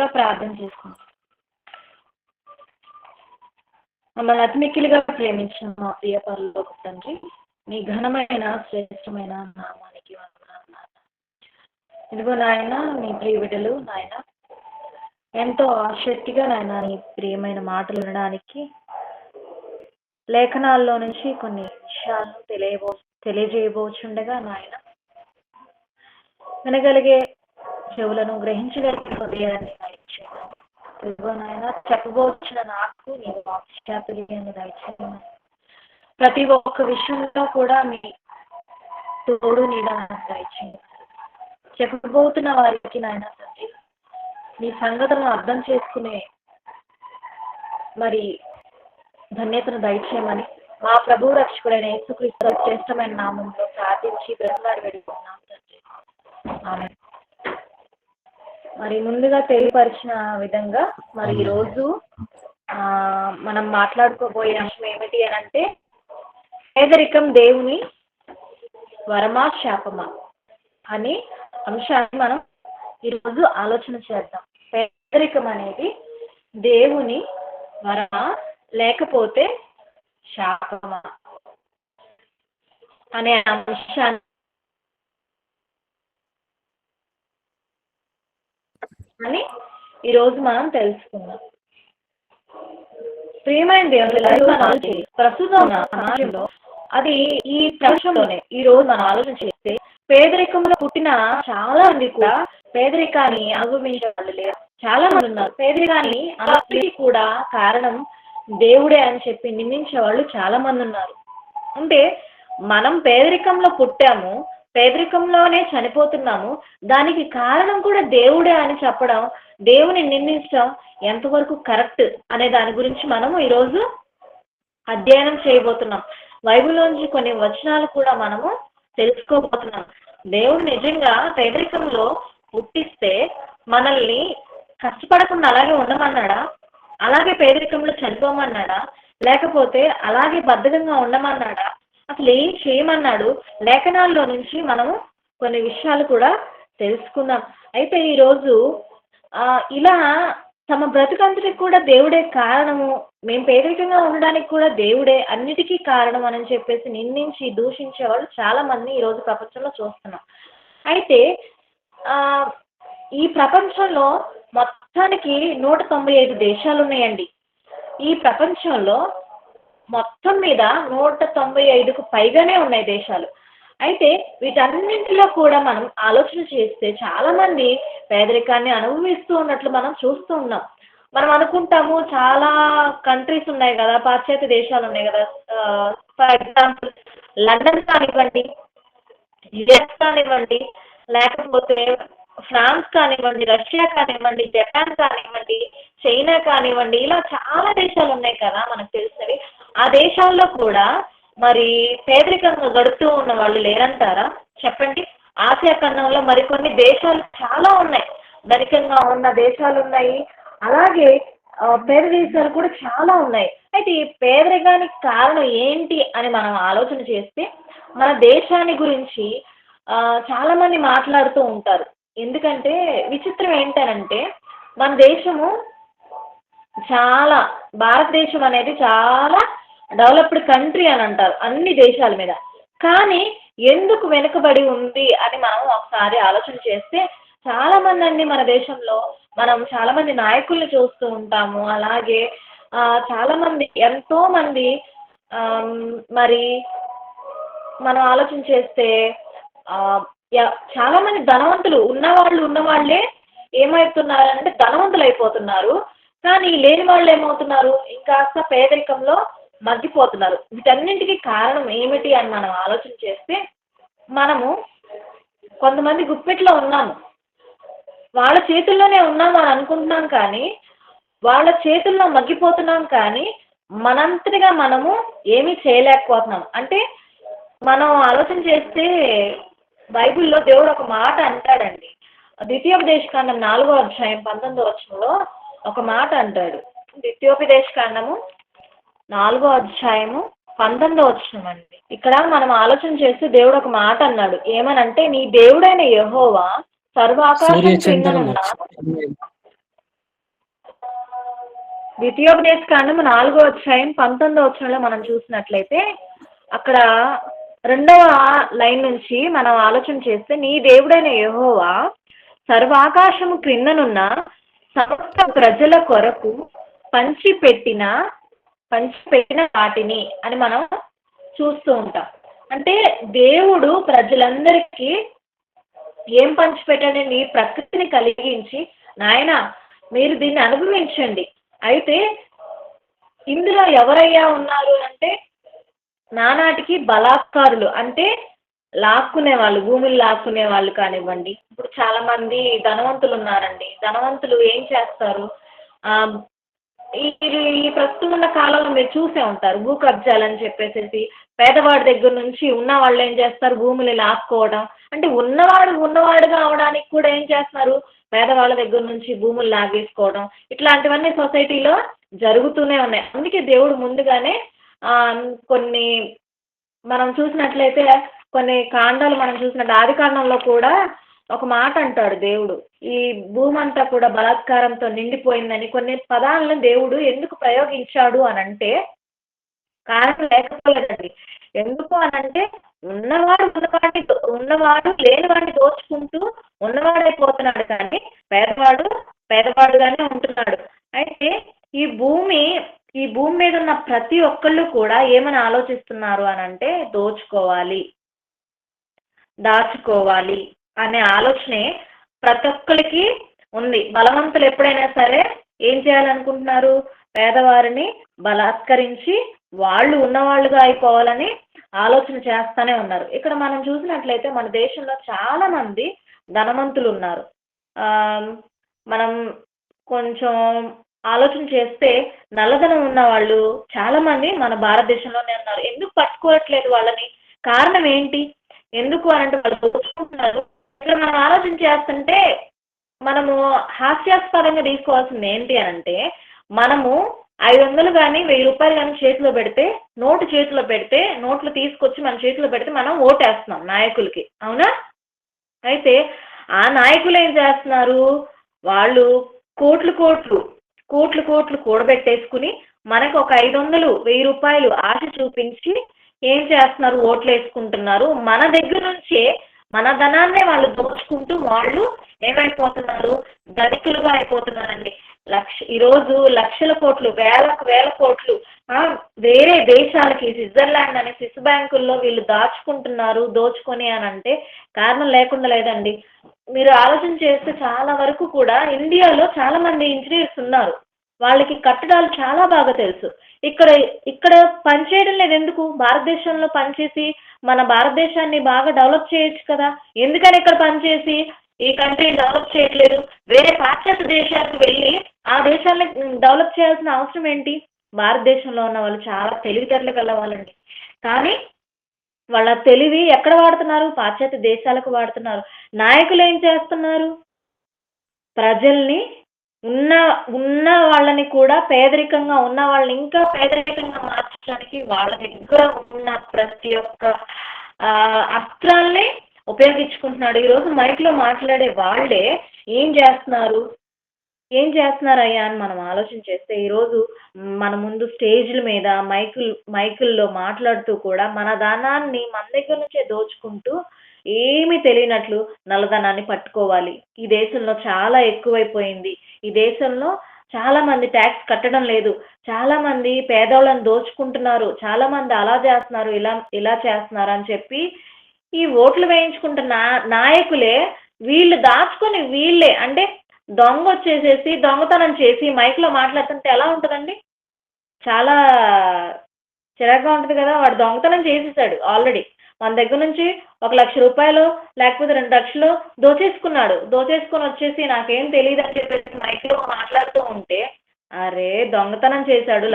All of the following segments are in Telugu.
ముందుగా ప్రార్థన చేసుకుంటాం. మమ్మల్ని అతి మిక్కిలిగా ప్రేమించిన మా ప్రియ పరలోక తండ్రి, మీ ఘనమైన శ్రేష్టమైన నామానికి వందనాలు నాయన. ఇదిగో నాయన, మీ ప్రియ బిడ్డలు నాయన ఎంతో ఆసక్తిగా నాయన నీ ప్రియమైన మాటలు వినడానికి లేఖనాల్లో నుంచి కొన్ని విషయాలను తెలియజేయబోచుండగా నాయన, వినగలిగే చెవులను, గ్రహించగలిగే హృదయాన్ని దయచేయమని. ఇదిగో నాయన, చెప్పబోచిన నాకు నీ వాక్యాన్ని దయచేయమని. ప్రతి ఒక్క విషయంలో కూడా మీ తోడు నీడ దయచేయమని. చెప్పబోతున్న వారికి నాయన తండ్రి, మీ సంగతులను అర్థం చేసుకునే మరి ధన్యతను దయచేయమని మా ప్రభు రక్షకుడైన యేసుక్రీస్తు శ్రేష్టమైన నామంలో ప్రార్థించి బ్రతిలాడి వేడుకున్నాం తండ్రి. ఆమేన్. మరి ముందుగా తెలియపరిచిన విధంగా మరి ఈరోజు మనం మాట్లాడుకోబోయే అంశం ఏమిటి అని అంటే, పేదరికం దేవుని వరమా శాపమా అనే అంశాన్ని మనం ఈరోజు ఆలోచన చేద్దాం. పేదరికం అనేది దేవుని వరమా లేకపోతే శాపమా అనే అంశాన్ని అని ఈరోజు మనం తెలుసుకుందాం. ప్రియమైన దేవుని ప్రస్తుతం సమాజంలో అది ఈ ప్రపంచంలోనే ఈ రోజు మనం ఆలోచన చేస్తే పేదరికంలో పుట్టిన చాలా మంది కూడా పేదరికాన్ని అనుభవించే వాళ్ళు లేరు. చాలా మంది ఉన్నారు. పేదరికాన్ని అన్నిటికీ కూడా కారణం దేవుడే అని చెప్పి నిందించే వాళ్ళు చాలా మంది ఉన్నారు. అంటే మనం పేదరికంలో పుట్టాము, పేదరికంలోనే చనిపోతున్నాము, దానికి కారణం కూడా దేవుడే అని చెప్పడం, దేవుని నిందించడం ఎంతవరకు కరెక్ట్ అనే దాని గురించి మనము ఈరోజు అధ్యయనం చేయబోతున్నాం. బైబిల్లోంచి కొన్ని వచనాలు కూడా మనము తెలుసుకోబోతున్నాం. దేవుడు నిజంగా పేదరికంలో పుట్టిస్తే మనల్ని కష్టపడకుండా అలాగే ఉండమన్నాడా? అలాగే పేదరికంలో చనిపోమన్నాడా? లేకపోతే అలాగే బద్ధకంగా ఉండమన్నాడా? అసలు ఏం చేయమన్నాడు? లేఖనాల్లో నుంచి మనము కొన్ని విషయాలు కూడా తెలుసుకుందాం. అయితే ఈరోజు ఇలా తమ బ్రతుకంతటికి కూడా దేవుడే కారణము, మేము పేదరికంగా ఉండడానికి కూడా దేవుడే అన్నిటికీ కారణం అని చెప్పేసి నిందించి దూషించే వాళ్ళు చాలా మంది ఈరోజు ప్రపంచంలో చూస్తున్నాం. అయితే ఈ ప్రపంచంలో మొత్తానికి 195 దేశాలు ఉన్నాయండి. ఈ ప్రపంచంలో మొత్తం మీద 195కు పైగానే ఉన్నాయి దేశాలు. అయితే వీటన్నింటిలో కూడా మనం ఆలోచన చేస్తే చాలా మంది పేదరికాన్ని అనుభవిస్తూ ఉన్నట్లు మనం చూస్తూ ఉన్నాం. మనం అనుకుంటాము చాలా కంట్రీస్ ఉన్నాయి కదా, పాశ్చాత్య దేశాలు ఉన్నాయి కదా. ఫర్ ఎగ్జాంపుల్ లండన్ కానివ్వండి, యుఎస్ కానివ్వండి, లేకపోతే ఫ్రాన్స్ కానివ్వండి, రష్యా కానివ్వండి, జపాన్ కానివ్వండి, చైనా కానివ్వండి, ఇలా చాలా దేశాలు ఉన్నాయి కదా మనకు తెలిసినవి. ఆ దేశాల్లో కూడా మరి పేదరికంగా గడుపుతూ ఉన్న వాళ్ళు లేరంటారా? చెప్పండి. ఆసియా ఖండంలో మరికొన్ని దేశాలు చాలా ఉన్నాయి, ధనికంగా ఉన్న దేశాలు ఉన్నాయి, అలాగే పేద దేశాలు కూడా చాలా ఉన్నాయి. అయితే ఈ పేదరికానికి కారణం ఏంటి అని మనం ఆలోచన చేస్తే మన దేశాన్ని గురించి చాలా మంది మాట్లాడుతూ ఉంటారు. ఎందుకంటే విచిత్రం ఏంటనంటే మన దేశము చాలా, భారతదేశం అనేది చాలా డెవలప్డ్ కంట్రీ అని అంటారు అన్ని దేశాల మీద. కానీ ఎందుకు వెనుకబడి ఉంది అని మనం ఒకసారి ఆలోచన చేస్తే చాలా మంది అండి మన దేశంలో మనం చాలా మంది నాయకుల్ని చూస్తూ ఉంటాము. అలాగే చాలా మంది, ఎంతో మంది మరి మనం ఆలోచన చేస్తే చాలా మంది ధనవంతులు ఉన్నవాళ్ళే ఏమవుతున్నారంటే ధనవంతులు అయిపోతున్నారు. కానీ లేని వాళ్ళు ఏమవుతున్నారు, ఇంకాస్త పేదరికంలో మగ్గిపోతున్నారు. వీటన్నింటికి కారణం ఏమిటి అని మనం ఆలోచన చేస్తే మనము కొంతమంది గుప్పెట్లో ఉన్నాము, వాళ్ళ చేతుల్లోనే ఉన్నాము అని అనుకుంటున్నాం, కానీ వాళ్ళ చేతుల్లో మగ్గిపోతున్నాం. కానీ మనంతటిగా మనము ఏమీ చేయలేకపోతున్నాం. అంటే మనం ఆలోచన చేస్తే బైబిల్లో దేవుడు ఒక మాట అంటాడండి. ద్వితీయోపదేశకాండం 4వ అధ్యాయం 19వ వచనంలో ఒక మాట అంటాడు. ద్వితీయోపదేశకాండము 4వ అధ్యాయము 19వ వచనం అండి. ఇక్కడ మనం ఆలోచన చేస్తే దేవుడు ఒక మాట అన్నాడు. ఏమనంటే, నీ దేవుడైన యెహోవా సర్వాకాశం క్రిందనున్న ద్వితీయోపదేశ కాండము 4వ అధ్యాయం 19వ వచనంలో మనం చూసినట్లయితే అక్కడ 2వ లైన్ నుంచి మనం ఆలోచన చేస్తే, నీ దేవుడైన యెహోవా సర్వాకాశము క్రిందనున్న సమస్త ప్రజల కొరకు పంచిపెట్టిన వాటిని అని మనం చూస్తూ ఉంటాం. అంటే దేవుడు ప్రజలందరికీ ఏం పంచిపెట్టండి? నీ ప్రకృతిని కలిగించి, నాయన మీరు దీన్ని అనుభవించండి. అయితే ఇందులో ఎవరయ్యా ఉన్నారు అంటే, నానాటికి బలాత్కారులు, అంటే లాక్కునే వాళ్ళు, భూములు లాక్కునే వాళ్ళు కానివ్వండి. ఇప్పుడు చాలా మంది ధనవంతులు ఉన్నారండి. ధనవంతులు ఏం చేస్తారు? ఆ, ఈ ఈ ప్రస్తుతం ఉన్న కాలంలో మీరు చూసే ఉంటారు, భూ కబ్జాలని చెప్పేసి పేదవాడి దగ్గర నుంచి ఉన్న వాళ్ళు ఏం చేస్తారు? భూములు లాక్కోవడం. అంటే ఉన్నవాడుగా అవడానికి కూడా ఏం చేస్తున్నారు? పేదవాళ్ళ దగ్గర నుంచి భూములు లాగేసుకోవడం. ఇట్లాంటివన్నీ సొసైటీలో జరుగుతూనే ఉన్నాయి. అందుకే దేవుడు ముందుగానే కొన్ని మనం చూసినట్లయితే కొన్ని కాండాలు మనం చూసినట్టు ఆదికాండంలో కూడా ఒక మాట అంటాడు దేవుడు, ఈ భూమి అంతా కూడా బలాత్కారంతో నిండిపోయిందని. కొన్ని పదాలను దేవుడు ఎందుకు ప్రయోగించాడు అని అంటే కారణం లేకపోలేదండి. ఎందుకు అనంటే ఉన్నవాడు లేనివాడిని దోచుకుంటూ ఉన్నవాడైపోతున్నాడు, కానీ పేదవాడుగానే ఉంటున్నాడు. అయితే ఈ భూమి మీద ఉన్న ప్రతి ఒక్కళ్ళు కూడా ఏమని ఆలోచిస్తున్నారు అని అంటే, దాచుకోవాలి అనే ఆలోచనే ప్రతి ఒక్కరికి ఉంది. బలవంతులు ఎప్పుడైనా సరే ఏం చేయాలనుకుంటున్నారు? పేదవారిని బలాత్కరించి వాళ్ళు ఉన్నవాళ్ళుగా అయిపోవాలని ఆలోచన చేస్తూనే ఉన్నారు. ఇక్కడ మనం చూసినట్లయితే మన దేశంలో చాలా మంది ధనవంతులు ఉన్నారు. మనం కొంచెం ఆలోచన చేస్తే నల్లధనం ఉన్న వాళ్ళు చాలా మంది మన భారతదేశంలోనే ఉన్నారు. ఎందుకు పట్టుకోవట్లేదు వాళ్ళని? కారణం ఏంటి? ఎందుకు అనంటే వాళ్ళు దోచుకుంటున్నారు. ఇక్కడ మనం ఆలోచన చేస్తుంటే మనము హాస్యాస్పదంగా తీసుకోవాల్సింది ఏంటి అనంటే, మనము 500 కానీ 1000 రూపాయలు కానీ చేతిలో పెడితే, నోట్లు తీసుకొచ్చి మన చేతిలో పెడితే మనం ఓటేస్తున్నాం నాయకులకి, అవునా? అయితే ఆ నాయకులు ఏం చేస్తున్నారు? వాళ్ళు కోట్లు కూడబెట్టేసుకుని మనకు ఒక 500 1000 రూపాయలు ఆశ చూపించి ఏం చేస్తున్నారు? ఓట్లు వేసుకుంటున్నారు. మన దగ్గర నుంచే మన ధనాన్నే వాళ్ళు దోచుకుంటూ వాళ్ళు ఏమైపోతున్నారు? ధనికులుగా అయిపోతున్నారండి. ఈరోజు లక్షల కోట్లు, వేల కోట్లు వేరే దేశాలకి, స్విట్జర్లాండ్ అని స్విస్ బ్యాంకుల్లో వీళ్ళు దోచుకొని అని అంటే కారణం లేకుండా లేదండి. మీరు ఆలోచన చేస్తే చాలా వరకు కూడా ఇండియాలో చాలా మంది ఇంజనీర్స్ ఉన్నారు. వాళ్ళకి కట్టడాలు చాలా బాగా తెలుసు. ఇక్కడ పనిచేయడం లేదు. ఎందుకు? భారతదేశంలో పనిచేసి మన భారతదేశాన్ని బాగా డెవలప్ చేయొచ్చు కదా. ఎందుకని ఇక్కడ పనిచేసి ఈ కంట్రీని డెవలప్ చేయట్లేదు? వేరే పాశ్చాత్య దేశాలకు వెళ్ళి ఆ దేశాన్ని డెవలప్ చేయాల్సిన అవసరం ఏంటి? భారతదేశంలో ఉన్న వాళ్ళు చాలా తెలివితేటలు గల వాళ్ళండి. కానీ వాళ్ళ తెలివి ఎక్కడ వాడుతున్నారు? పాశ్చాత్య దేశాలకు వాడుతున్నారు. నాయకులు ఏం చేస్తున్నారు? ప్రజల్ని ఉన్న వాళ్ళని కూడా పేదరికంగా ఉన్న వాళ్ళని ఇంకా పేదరికంగా మార్చడానికి వాళ్ళ దగ్గర ఉన్న ప్రతి ఒక్క అస్త్రాల్ని ఉపయోగించుకుంటున్నాడు. ఈరోజు మైక్లో మాట్లాడే వాళ్ళే ఏం చేస్తున్నారయ్యా అని మనం ఆలోచన చేస్తే, ఈరోజు మన ముందు స్టేజ్ల మీద మైకుల్లో మాట్లాడుతూ కూడా మన ధనాన్ని మన దగ్గర నుంచే దోచుకుంటూ ఏమీ తెలియనట్లు నల్లధనాన్ని పట్టుకోవాలి. ఈ దేశంలో చాలా ఎక్కువైపోయింది. ఈ దేశంలో చాలా మంది ట్యాక్స్ కట్టడం లేదు. చాలా మంది పేదోళ్ళని దోచుకుంటున్నారు. చాలా మంది అలా చేస్తున్నారు, ఇలా చేస్తున్నారు అని చెప్పి ఈ ఓట్లు వేయించుకుంటున్న నాయకులే వీళ్ళు దాచుకొని వీళ్ళే అంటే దొంగతనం చేసి మైక్లో మాట్లాడుతుంటే ఎలా ఉంటుందండి? చాలా చిరాగ్గా ఉంటుంది కదా. వాడు దొంగతనం చేసేసాడు ఆల్రెడీ. మన దగ్గర నుంచి 1,00,000 రూపాయలు లేకపోతే 2 లక్షలు దోచేసుకొని వచ్చేసి నాకేం తెలియదు అని చెప్పేసి మైక్లో మాట్లాడుతూ ఉంటే, అరే దొంగతనం చేశాడు,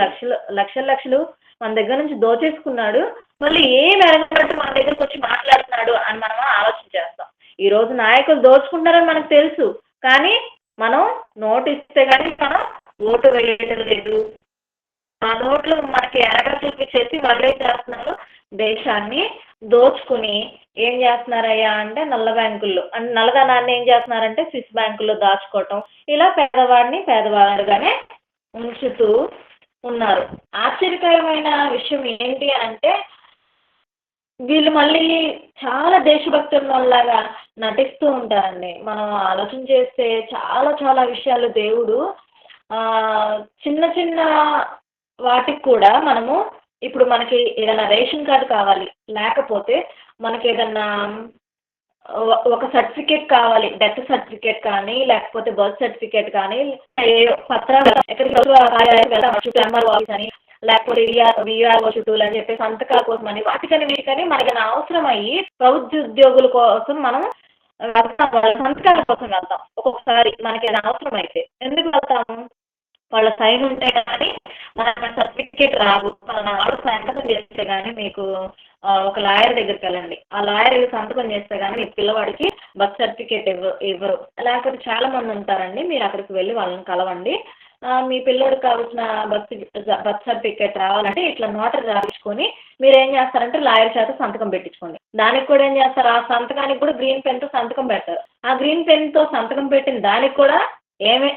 లక్షలు మన దగ్గర నుంచి దోచేసుకున్నాడు, మళ్ళీ ఏం ఎరగనట్టు మన దగ్గరకు వచ్చి మాట్లాడుతున్నాడు అని మనం ఆలోచన చేస్తాం. ఈరోజు నాయకులు దోచుకుంటారని మనకు తెలుసు, కానీ మనం నోటు ఇస్తే కానీ మనం ఓటు వేయడం లేదు. ఆ నోట్లు మనకి ఎరగా చూపించేసి వాళ్ళు ఏం చేస్తున్నారు? దేశాన్ని దోచుకుని ఏం చేస్తున్నారయ్యా అంటే నల్లధనాన్ని ఏం చేస్తున్నారంటే స్విస్ బ్యాంకుల్లో దాచుకోవటం. ఇలా పేదవాడిగానే ఉంచుతూ ఉన్నారు. ఆశ్చర్యకరమైన విషయం ఏంటి అంటే వీళ్ళు మళ్ళీ చాలా దేశభక్తుల్లాగా నటిస్తూ ఉంటారండి. మనం ఆలోచన చేస్తే చాలా చాలా విషయాలు దేవుడు చిన్న చిన్న వాటికి కూడా మనము ఇప్పుడు మనకి ఏదైనా రేషన్ కార్డ్ కావాలి. లేకపోతే మనకేదన్నా ఒక సర్టిఫికేట్ కావాలి. డెత్ సర్టిఫికేట్ కానీ, లేకపోతే బర్త్ సర్టిఫికేట్ కానీ, ఏయో పత్రాలు ఎక్కడికి కార్యాలయానికి వెళ్తాం ఎంఆర్ఓ ఆఫీస్ అని, లేకపోతే వీఆర్ఓ చుట్టూలు అని చెప్పి సంతకాల కోసం అని వాటికని వీటికని మనకి అవసరం అయ్యి ప్రభుత్వ ఉద్యోగుల కోసం మనం వెళ్తాం. వాళ్ళ సంతకాల కోసం వెళ్తాం. ఒక్కొక్కసారి మనకి ఏదైనా అవసరం అయితే ఎందుకు వెళ్తాము? వాళ్ళ సైన్ ఉంటే కానీ మనకు సర్టిఫికేట్ రాదు. వాళ్ళు సంతకం చేస్తే కానీ మీకు ఒక లాయర్ దగ్గరికి వెళ్ళండి. ఆ లాయర్ సంతకం చేస్తే కానీ మీ పిల్లవాడికి బర్త్ సర్టిఫికేట్ ఇవ్వరు. లేకపోతే చాలా మంది ఉంటారండి. మీరు అక్కడికి వెళ్ళి వాళ్ళని కలవండి. మీ పిల్లోడికి కావాల్సిన బర్త్ సర్టిఫికేట్ రావాలంటే ఇట్లా నోటరీ రాయించుకొని మీరు ఏం చేస్తారంటే లాయర్ చేత సంతకం పెట్టించుకోండి. దానికి కూడా ఏం చేస్తారు? ఆ సంతకానికి కూడా గ్రీన్ పెన్తో సంతకం పెడతారు. ఆ గ్రీన్ పెన్తో సంతకం పెట్టిన దానికి కూడా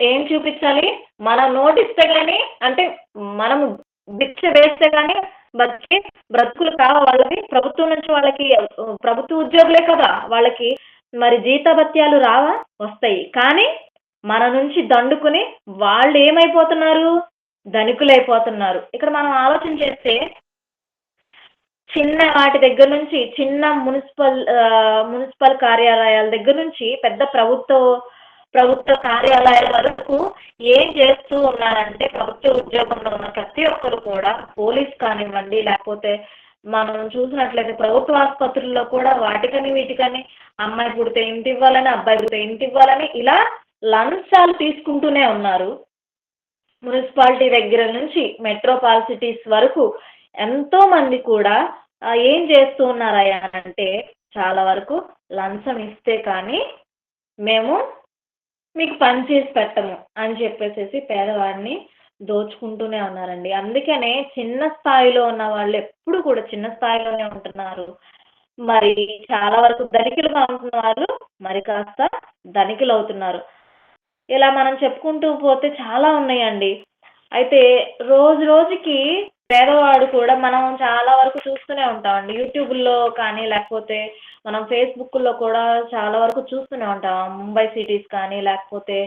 ఏం చూపించాలి? మన నోటిస్తే కానీ అంటే మనము భిక్ష వేస్తే కానీ బ్రతుకులు కావా వాళ్ళకి? ప్రభుత్వం నుంచి వాళ్ళకి ప్రభుత్వ ఉద్యోగులే కదా వాళ్ళకి మరి జీతభత్యాలు రావా? వస్తాయి. కానీ మన నుంచి దండుకుని వాళ్ళు ఏమైపోతున్నారు? ధనికులైపోతున్నారు. ఇక్కడ మనం ఆలోచన చేస్తే చిన్న వాటి దగ్గర నుంచి చిన్న మున్సిపల్ కార్యాలయాల దగ్గర నుంచి పెద్ద ప్రభుత్వ కార్యాలయాల వరకు ఏం చేస్తూ ఉన్నారంటే ప్రభుత్వ ఉద్యోగంలో ఉన్న ప్రతి ఒక్కరు కూడా పోలీస్ కానివ్వండి, లేకపోతే మనం చూసినట్లయితే ప్రభుత్వ ఆసుపత్రుల్లో కూడా వాటికని వీటికని అమ్మాయి పుడితే ఇంటి ఇవ్వాలని, అబ్బాయి పుడితే ఇంటి ఇవ్వాలని ఇలా లంచాలు తీసుకుంటూనే ఉన్నారు. మున్సిపాలిటీ దగ్గర నుంచి మెట్రోపాలిసిటీస్ వరకు ఎంతో మంది కూడా ఏం చేస్తూ ఉన్నారయ్యా అంటే చాలా వరకు లంచం ఇస్తే కానీ మేము మీకు పని చేసి పెట్టము అని చెప్పేసి పేదవాడిని దోచుకుంటూనే ఉన్నారండి. అందుకనే చిన్న స్థాయిలో ఉన్న వాళ్ళు ఎప్పుడు కూడా చిన్న స్థాయిలోనే ఉంటున్నారు. మరి చాలా వరకు ధనికులుగా ఉంటున్న వాళ్ళు మరి కాస్త ధనికులు అవుతున్నారు. ఇలా మనం చెప్పుకుంటూ పోతే చాలా ఉన్నాయండి. అయితే రోజు రోజుకి పేదవాడు కూడా మనం చాలా వరకు చూస్తూనే ఉంటామండి. యూట్యూబ్లో కానీ లేకపోతే మనం ఫేస్బుక్లో కూడా చాలా వరకు చూస్తూనే ఉంటాం. ముంబై సిటీస్ కానీ లేకపోతే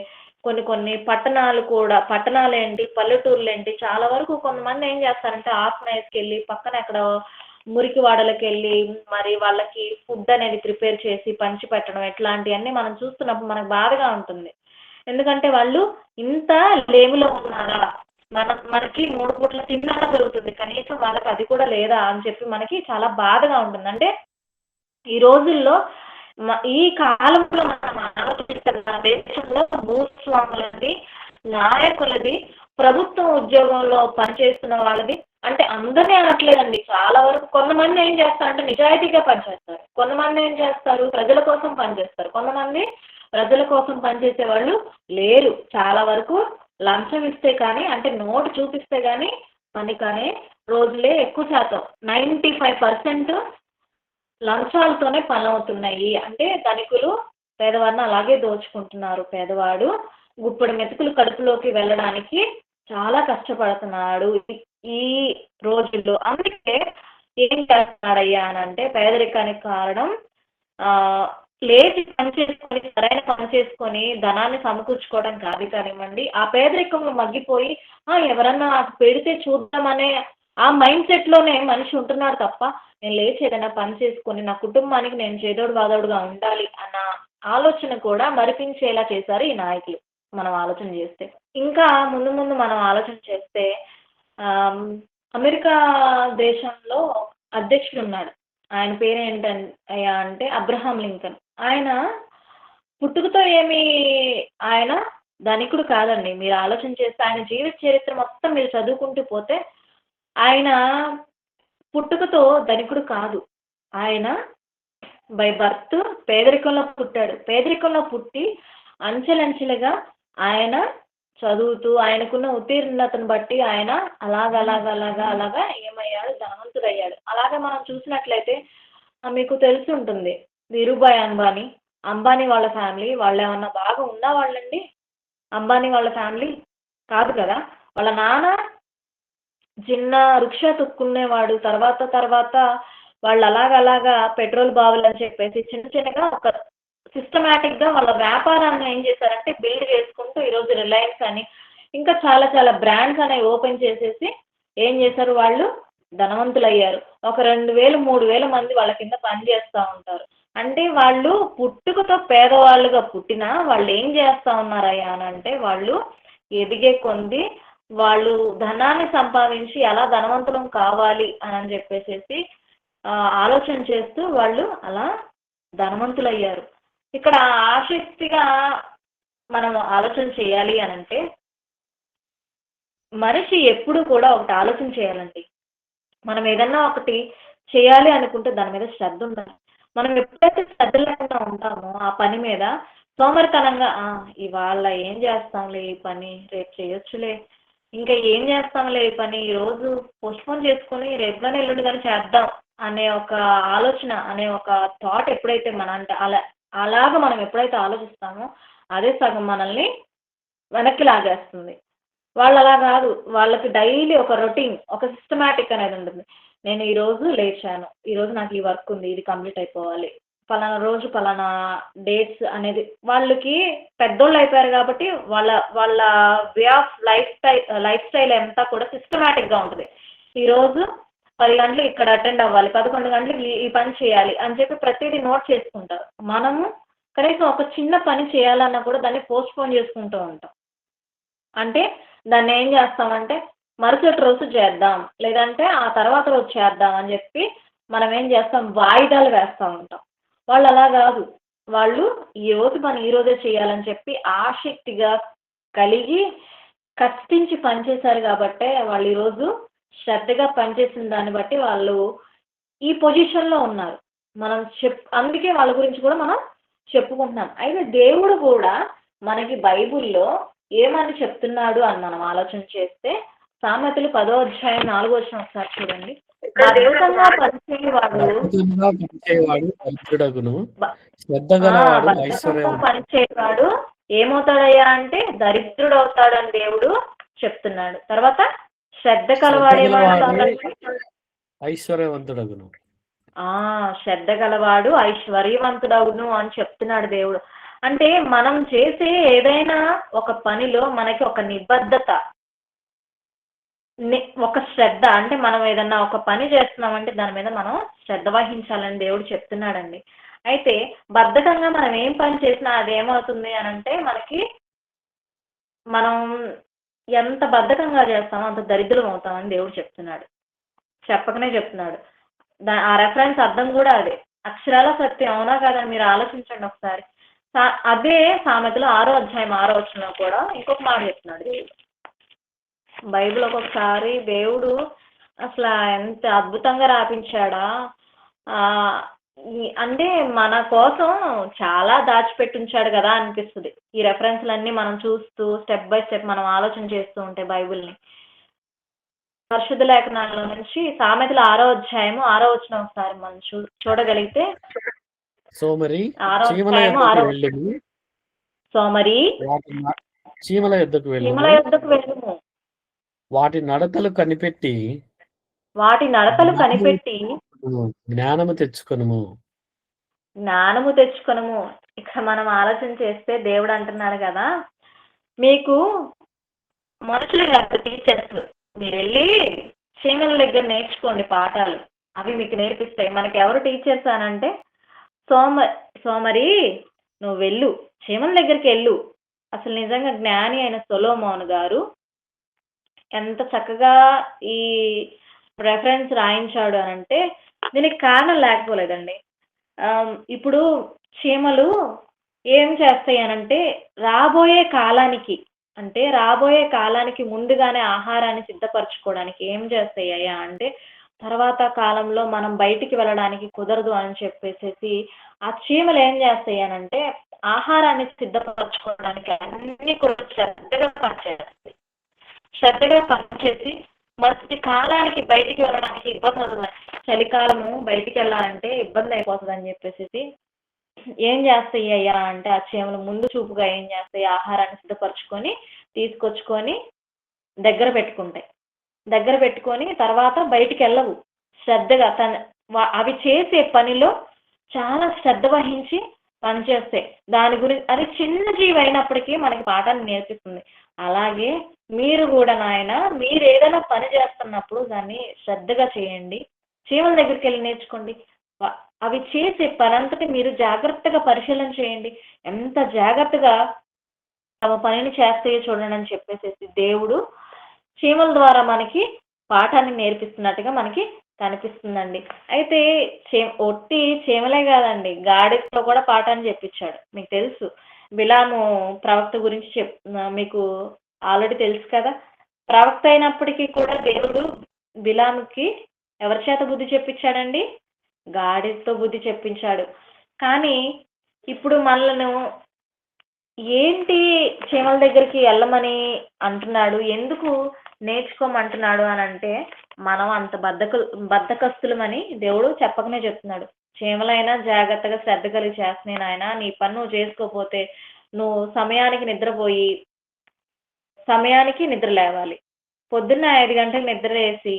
కొన్ని పట్టణాలు కూడా పట్టణాలేంటి పల్లెటూర్లేంటి చాలా వరకు కొంతమంది ఏం చేస్తారంటే ఆత్మహత్యకి వెళ్ళి పక్కన ఎక్కడ మురికి వాడలకు వెళ్ళి మరి వాళ్ళకి ఫుడ్ అనేది ప్రిపేర్ చేసి పంచి పెట్టడం ఇట్లాంటివన్నీ మనం చూస్తున్నప్పుడు మనకు బాధగా ఉంటుంది. ఎందుకంటే వాళ్ళు ఇంత లేమిలో ఉన్నారా? మనకి 3 పూట్ల తిన్నాక దొరుకుతుంది, కనీసం వాళ్ళకి అది కూడా లేదా అని చెప్పి మనకి చాలా బాధగా ఉంటుంది. అంటే ఈ రోజుల్లో ఈ కాలంలో మనం ఆలోచిస్తున్న దేశంలో భూస్వాములది, నాయకులది, ప్రభుత్వ ఉద్యోగంలో పనిచేస్తున్న వాళ్ళది అంటే అందరినీ అనట్లేదండి. చాలా వరకు కొంతమంది ఏం చేస్తారంటే నిజాయితీగా పనిచేస్తారు. కొంతమంది ఏం చేస్తారు? ప్రజల కోసం పనిచేస్తారు. కొంతమంది ప్రజల కోసం పనిచేసే వాళ్ళు లేరు. చాలా వరకు లంచం ఇస్తే కానీ అంటే నోటు చూపిస్తే కానీ పని కానీ రోజులే ఎక్కువ శాతం 95% లంచాలతోనే పనులవుతున్నాయి. అంటే ధనికులు పేదవాడిని అలాగే దోచుకుంటున్నారు. పేదవాడు గుప్పెడు మెతుకులు కడుపులోకి వెళ్ళడానికి చాలా కష్టపడుతున్నాడు ఈ రోజుల్లో. అందుకే ఏం చేస్తున్నాడయ్యా అని అంటే పేదరికానికి కారణం లేచి పని చేసుకొని సరైన పని చేసుకొని ధనాన్ని సమకూర్చుకోవడం కాదు కానివ్వండి, ఆ పేదరికంలో మగ్గిపోయి ఎవరన్నా పెడితే చూద్దామనే ఆ మైండ్ సెట్లోనే మనిషి ఉంటున్నాడు తప్ప నేను లేచి ఏదైనా పని చేసుకొని నా కుటుంబానికి నేను చేదోడు వాదోడుగా ఉండాలి అన్న ఆలోచన కూడా మరిపించేలా చేశారు ఈ నాయకులు. మనం ఆలోచన చేస్తే ఇంకా ముందు ముందు మనం ఆలోచన చేస్తే అమెరికా దేశంలో అధ్యక్షుడు ఉన్నాడు. ఆయన పేరు ఏంటయ్యా అంటే అబ్రహాం లింకన్. ఆయన పుట్టుకతో ఆయన ధనికుడు కాదండి. మీరు ఆలోచన చేస్తే ఆయన జీవిత చరిత్ర మొత్తం మీరు చదువుకుంటూ పోతే ఆయన పుట్టుకతో ధనికుడు కాదు. ఆయన బై బర్త్ పేదరికంలో పుట్టాడు. పేదరికంలో పుట్టి అంచెలంచెలుగా ఆయన చదువుతూ ఆయనకున్న ఉత్తీర్ణతను బట్టి ఆయన అలాగా ఏమయ్యాడు? ధనవంతుడయ్యాడు. అలాగే మనం చూసినట్లయితే మీకు తెలిసి ఉంటుంది ధీరుభాయ్ అంబానీ వాళ్ళ ఫ్యామిలీ వాళ్ళు ఏమన్నా బాగా ఉన్న వాళ్ళండి? అంబానీ వాళ్ళ ఫ్యామిలీ కాదు కదా. వాళ్ళ నాన్న చిన్న రిక్షా తొక్కుకునేవాడు. తర్వాత వాళ్ళు అలాగలాగా పెట్రోల్ బావులని చెప్పేసి చిన్న చిన్నగా ఒక సిస్టమాటిక్‌గా వాళ్ళ వ్యాపారాన్ని ఏం చేశారంటే బిల్డ్ చేసుకుంటూ ఈరోజు రిలయన్స్ అని, ఇంకా చాలా చాలా బ్రాండ్స్ అనేవి ఓపెన్ చేసేసి ఏం చేశారు వాళ్ళు ధనవంతులయ్యారు. ఒక 2000, 3000 మంది వాళ్ళ కింద పని చేస్తా ఉంటారు. అంటే వాళ్ళు పుట్టుకతో పేదవాళ్ళుగా పుట్టినా వాళ్ళేం చేస్తా ఉన్నారయ్యా అనంటే వాళ్ళు ఎదిగే కొంది వాళ్ళు ధనాన్ని సంపాదించి ఎలా ధనవంతులం కావాలి అని చెప్పేసేసి ఆలోచన చేస్తూ వాళ్ళు అలా ధనవంతులయ్యారు. ఇక్కడ ఆసక్తిగా మనం ఆలోచన చేయాలి అనంటే మనిషి ఎప్పుడు కూడా ఒకటి ఆలోచన చేయాలండి. మనం ఏదన్నా ఒకటి చేయాలి అనుకుంటే దాని మీద శ్రద్ధ ఉండాలి. మనం ఎప్పుడైతే శ్రద్ధ లేకుండా ఉంటామో ఆ పని మీద సోమరితనంగా ఇవాళ ఏం చేస్తాంలే ఈ పని, రేపు చేయొచ్చులే, ఇంకా ఏం చేస్తాంలే ఈ పని, ఈరోజు పోస్ట్‌పోన్ చేసుకొని రేపు గాని ఎల్లుండి గాని చేద్దాం అనే ఒక ఆలోచన, అనే ఒక థాట్ ఎప్పుడైతే అంటే అలాగా మనం ఎప్పుడైతే ఆలోచిస్తామో అదే సగం మనల్ని వెనక్కి లాగేస్తుంది. వాళ్ళలా గాదు. వాళ్ళకి డైలీ ఒక రొటీన్, ఒక సిస్టమాటిక్ అనేది ఉంటుంది. నేను ఈరోజు లేచాను. ఈరోజు నాకు ఈ వర్క్ ఉంది. ఇది కంప్లీట్ అయిపోవాలి. పలానా రోజు పలానా డేట్స్ అనేది వాళ్ళకి పెద్దోళ్ళయిపోయారు గాబట్టి వాళ్ళ వాళ్ళ వే ఆఫ్ లైఫ్ స్టైల్ అంతా కూడా సిస్టమాటిక్‌గా ఉంటది. ఈరోజు 10 గంటలకు ఇక్కడ అటెండ్ అవ్వాలి. 11 గంటలకు ఈ పని చేయాలి అని చెప్పి ప్రతీదీ నోట్ చేసుకుంటారు. మనము కనీసం ఒక చిన్న పని చేయాలన్నా కూడా దాన్ని పోస్ట్‌పోన్ చేసుకుంటూ ఉంటాం. అంటే దాన్నేం చేస్తామంటే మరుసటి రోజు చేద్దాం, లేదంటే ఆ తర్వాత రోజు చేద్దాం అని చెప్పి మనం ఏం చేస్తాం వాయిదాలు వేస్తా ఉంటాం. వాళ్ళు అలా కాదు. వాళ్ళు ఈ రోజు పని ఈ రోజే చేయాలని చెప్పి ఆసక్తిగా కలిగి కష్టించి పనిచేశారు కాబట్టే వాళ్ళు ఈరోజు శ్రద్ధగా పనిచేసిన దాన్ని బట్టి వాళ్ళు ఈ పొజిషన్‌లో ఉన్నారు. మనం అందుకే వాళ్ళ గురించి కూడా మనం చెప్పుకుంటున్నాం. అయితే దేవుడు కూడా మనకి బైబిల్‌లో ఏమని చెప్తున్నాడు అని మనం ఆలోచన చేస్తే సామెతలు 10వ అధ్యాయం 4వ వచనం ఒకసారి చూడండి. బద్ధకంగా పనిచేయవాడు అద్భుతంగా పనిచేయవాడు దరిద్రుడగును, బ- శ్రద్ధ గలవాడు బద్ధకంగా ఐశ్వర్యవంతుడు. పనిచేయవాడు ఏమవుతాడయ్యా అంటే దరిద్రుడు అవుతాడని దేవుడు చెప్తున్నాడు. తర్వాత శ్రద్ధ శ్రద్ధ కలవాడు గలవాడు ఏమవుతాడంటే ఐశ్వర్యవంతుడగును. శ్రద్ధ గలవాడు ఐశ్వర్యవంతుడవును అని చెప్తున్నాడు దేవుడు. అంటే మనం చేసే ఏదైనా ఒక పనిలో మనకి ఒక నిబద్ధత, ఒక శ్రద్ధ, అంటే మనం ఏదన్నా ఒక పని చేస్తున్నామంటే దాని మీద మనం శ్రద్ధ వహించాలని దేవుడు చెప్తున్నాడండి. అయితే బద్ధకంగా మనం ఏం పని చేసినా అది ఏమవుతుంది అని అంటే మనకి మనం ఎంత బద్ధకంగా చేస్తామో అంత దరిద్రం అవుతామని దేవుడు చెప్తున్నాడు. చెప్పకనే చెప్తున్నాడు. ఆ రెఫరెన్స్ అర్థం కూడా అదే. అక్షరాల సత్యం, అవునా కాదని మీరు ఆలోచించండి ఒకసారి. అదే సామెతలు 6వ అధ్యాయం 6వ వచనంలో కూడా ఇంకొక మాట చెప్తున్నాడు దేవుడు. బైబిల్ ఒక్కొక్కసారి దేవుడు అసలు ఎంత అద్భుతంగా రాపించాడా, అంటే మన కోసం చాలా దాచిపెట్టించాడు కదా అనిపిస్తుంది. ఈ రెఫరెన్స్లన్నీ మనం చూస్తూ స్టెప్ బై స్టెప్ మనం ఆలోచన చేస్తూ ఉంటే బైబిల్ని పరిశుద్ధ లేఖనాల్లో నుంచి సామెతలు 6వ అధ్యాయము 6వ వచనం ఒకసారి మనం చూడగలిగితే, సోమరి 6వ చీమల అధ్యాయము యొద్దకు 6వ వెళ్ళుము, సోమరి చీమల యొద్దకు చీమల వెళ్ళుము, యొద్దకు వెళ్ళుము, వాటి నడతలు కనిపెట్టి వాటి నడతలు కనిపెట్టి జ్ఞానము తెచ్చుకొనుము. జ్ఞానము తెచ్చుకొనుము. ఇక్కడ మనం ఆలోచన చేస్తే దేవుడు అంటున్నాడు కదా, మీకు మనుషులు కాదు టీచర్స్, మీరు వెళ్ళి చీమల దగ్గర నేర్చుకోండి పాఠాలు, అవి మీకు నేర్పిస్తాయి. మనకి ఎవరు టీచర్స్ అని అంటే సోమరి నువ్వు వెళ్ళు, చీమల దగ్గరికి వెళ్ళు. అసలు నిజంగా జ్ఞాని అయిన సొలొమోను గారు ఎంత చక్కగా ఈ రెఫరెన్స్ రాయించాడు అని అంటే దీనికి కారణం లేకపోలేదండి. ఇప్పుడు చీమలు ఏం చేస్తాయి అనంటే రాబోయే కాలానికి ముందుగానే ఆహారాన్ని సిద్ధపరచుకోవడానికి ఏం చేస్తాయ్యా అంటే తర్వాత కాలంలో మనం బయటికి వెళ్ళడానికి కుదరదు అని చెప్పేసి ఆ చీమలు ఏం చేస్తాయి అనంటే ఆహారాన్ని సిద్ధపరచుకోవడానికి అన్ని కూడా శ్రద్ధగా పనిచేసి మధ్య కాలానికి బయటికి వెళ్ళడానికి ఇబ్బంది అవుతుంది. చలికాలము బయటికి వెళ్ళాలంటే ఇబ్బంది అయిపోతుంది అని చెప్పేసి ఏం చేస్తాయి అయ్యా అంటే ఆ చీమలు ముందు చూపుగా ఏం చేస్తాయి, ఆహారాన్ని సిద్ధపరచుకొని తీసుకొచ్చుకొని దగ్గర పెట్టుకుంటాయి. దగ్గర పెట్టుకొని తర్వాత బయటికెళ్ళవు. శ్రద్ధగా అవి చేసే పనిలో చాలా శ్రద్ధ వహించి పనిచేస్తాయి. దాని అది చిన్న జీవి అయినప్పటికీ మనకి పాఠాన్ని నేర్పిస్తుంది. అలాగే మీరు కూడా నాయన మీరేదైనా పని చేస్తున్నప్పుడు దాన్ని శ్రద్ధగా చేయండి. చీమల దగ్గరికెళ్ళి నేర్చుకోండి. అవి చేసే పనంతటి మీరు జాగ్రత్తగా పరిశీలన చేయండి. ఎంత జాగ్రత్తగా తమ పనిని చేస్తాయో చూడండి అని చెప్పేసేసి దేవుడు చీమల ద్వారా మనకి పాఠాన్ని నేర్పిస్తున్నట్టుగా మనకి కనిపిస్తుందండి. అయితే ఒట్టి చీమలే కాదండి, గాడిదతో కూడా పాఠాన్ని చెప్పించాడు. మీకు తెలుసు బిలాము ప్రవక్త గురించి మీకు ఆల్రెడీ తెలుసు కదా. ప్రవక్త అయినప్పటికీ కూడా దేవుడు బిలాముకి ఎవరి చేత బుద్ధి చెప్పించాడండి? గాడిదతో బుద్ధి చెప్పించాడు. కానీ ఇప్పుడు మనలను ఏంటి చీమల దగ్గరికి వెళ్ళమని అంటున్నాడు, ఎందుకు నేర్చుకోమంటున్నాడు అని అంటే, మనం అంత బద్ధకస్తులమని దేవుడు చెప్పకనే చెప్తున్నాడు. చీమలైనా జాగ్రత్తగా శ్రద్ధ కలిగి చేస్తున్నాయి నాయన, నీ పని నువ్వు చేసుకోకపోతే నువ్వు సమయానికి నిద్రపోయి సమయానికి నిద్ర లేవాలి. పొద్దున్న 5 గంటలకు నిద్ర వేసి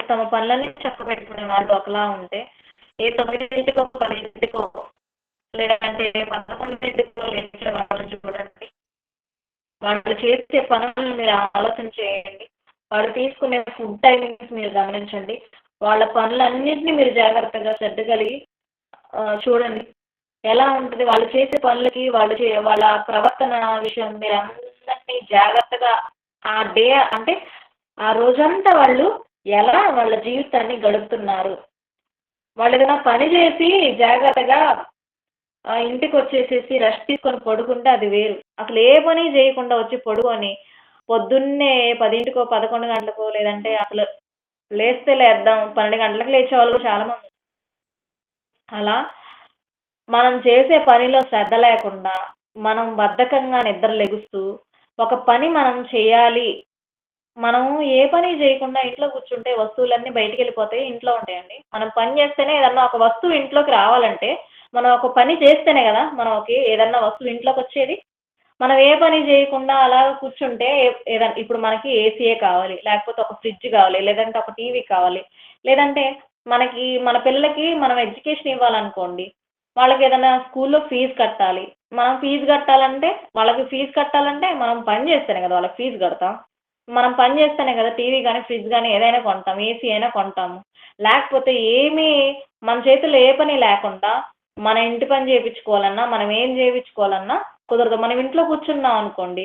తమ పనులన్నీ చక్కబెట్టుకునే వాళ్ళు ఒకలా ఉంటే, ఏ 9ంటికో 10ంటికో లేదంటే 11ంటికో లేచే వాళ్ళు చూడండి. వాళ్ళు చేసే పనులను మీరు ఆలోచన చేయండి. వాళ్ళు తీసుకునే ఫుడ్ టైమింగ్స్ మీరు గమనించండి. వాళ్ళ పనులన్నింటినీ మీరు జాగ్రత్తగా శ్రద్ధ కలిగి చూడండి. ఎలా ఉంటుంది వాళ్ళు చేసే పనులకి, వాళ్ళ ప్రవర్తన విషయం మీరు అందరినీ జాగ్రత్తగా ఆ డే అంటే ఆ రోజంతా వాళ్ళు ఎలా వాళ్ళ జీవితాన్ని గడుపుతున్నారు. వాళ్ళు ఏదైనా పని చేసి జాగ్రత్తగా ఇంటికి వచ్చేసేసి రెస్ట్ తీసుకొని పడుకుంటే అది వేరు. అసలు ఏ పని చేయకుండా వచ్చి పడుకొని పొద్దున్నే 10ంటికో 11 గంటలకో లేదంటే అసలు లేస్తే లేద్దాం 12 గంటలకు లేచే వాళ్ళు చాలామంది. అలా మనం చేసే పనిలో శ్రద్ధ లేకుండా మనం బద్ధకంగా నిద్ర లెగుస్తూ ఒక పని మనం చేయాలి, మనం ఏ పని చేయకుండా ఇంట్లో కూర్చుంటే వస్తువులన్నీ బయటికి వెళ్ళిపోతాయి, ఇంట్లో ఉంటాయండి. మనం పని చేస్తేనే ఏదన్నా ఒక వస్తువు ఇంట్లోకి రావాలంటే మనం ఒక పని చేస్తేనే కదా మనకి ఏదన్నా వస్తువు ఇంట్లోకి వచ్చేది. మనం ఏ పని చేయకుండా అలా కూర్చుంటే ఏదన్నా ఇప్పుడు మనకి ఏసీయే కావాలి, లేకపోతే ఒక ఫ్రిడ్జ్ కావాలి, లేదంటే ఒక టీవీ కావాలి, లేదంటే మన పిల్లలకి మనం ఎడ్యుకేషన్ ఇవ్వాలనుకోండి, వాళ్ళకి ఏదైనా స్కూల్లో ఫీజు కట్టాలి. మనం ఫీజు కట్టాలంటే వాళ్ళకి ఫీజు కట్టాలంటే మనం పని చేస్తేనే కదా వాళ్ళకి ఫీజు కడతాం. మనం పని చేస్తేనే కదా టీవీ కానీ ఫ్రిడ్జ్ కానీ ఏదైనా కొంటాం, ఏసీ అయినా కొంటాము. లేకపోతే ఏమీ మన చేతుల్లో ఏ పని లేకుండా మన ఇంటి పని చేయించుకోవాలన్నా, మనం ఏం చేయించుకోవాలన్నా కుదరదు. మనం ఇంట్లో కూర్చున్నాం అనుకోండి,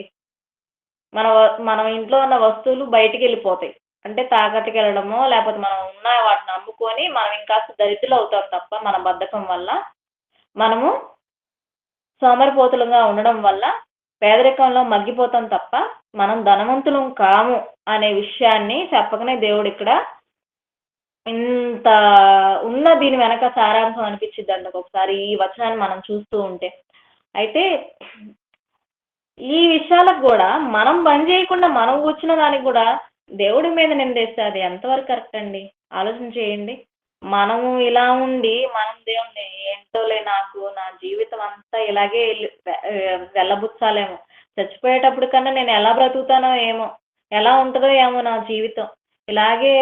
మనం ఇంట్లో ఉన్న వస్తువులు బయటికి వెళ్ళిపోతాయి. అంటే తాకట్టుకి వెళ్ళడమో లేకపోతే మనం ఉన్న వాటిని అమ్ముకొని మనం ఇంకాస్త దరిద్రులు అవుతాం తప్ప, మన బద్ధకం వల్ల మనము సోమరిపోతులుగా ఉండడం వల్ల పేదరికంలో మగ్గిపోతాం తప్ప మనం ధనవంతులం కాము అనే విషయాన్ని చెప్పకనే దేవుడు ఇక్కడ ఇంత ఉన్న దీని వెనక సారాంశం అనిపించిద్దండి ఒకసారి ఈ వచనాన్ని మనం చూస్తూ ఉంటే. అయితే ఈ విషయాలకు కూడా మనం పని చేయకుండా మనం కూర్చున్న దానికి కూడా దేవుడి మీద నిందేస్తే అది ఎంతవరకు కరెక్ట్ అండి? ఆలోచన చేయండి. మనము ఇలా ఉండి మనం దేవుణ్ణి ఏంటోలే నాకు నా జీవితం అంతా ఇలాగే వెళ్ళబుచ్చాలేమో, చచ్చిపోయేటప్పుడు కన్నా నేను ఎలా బ్రతుకుతానో ఏమో, ఎలా ఉంటుందో ఏమో నా జీవితం, ఇలాగే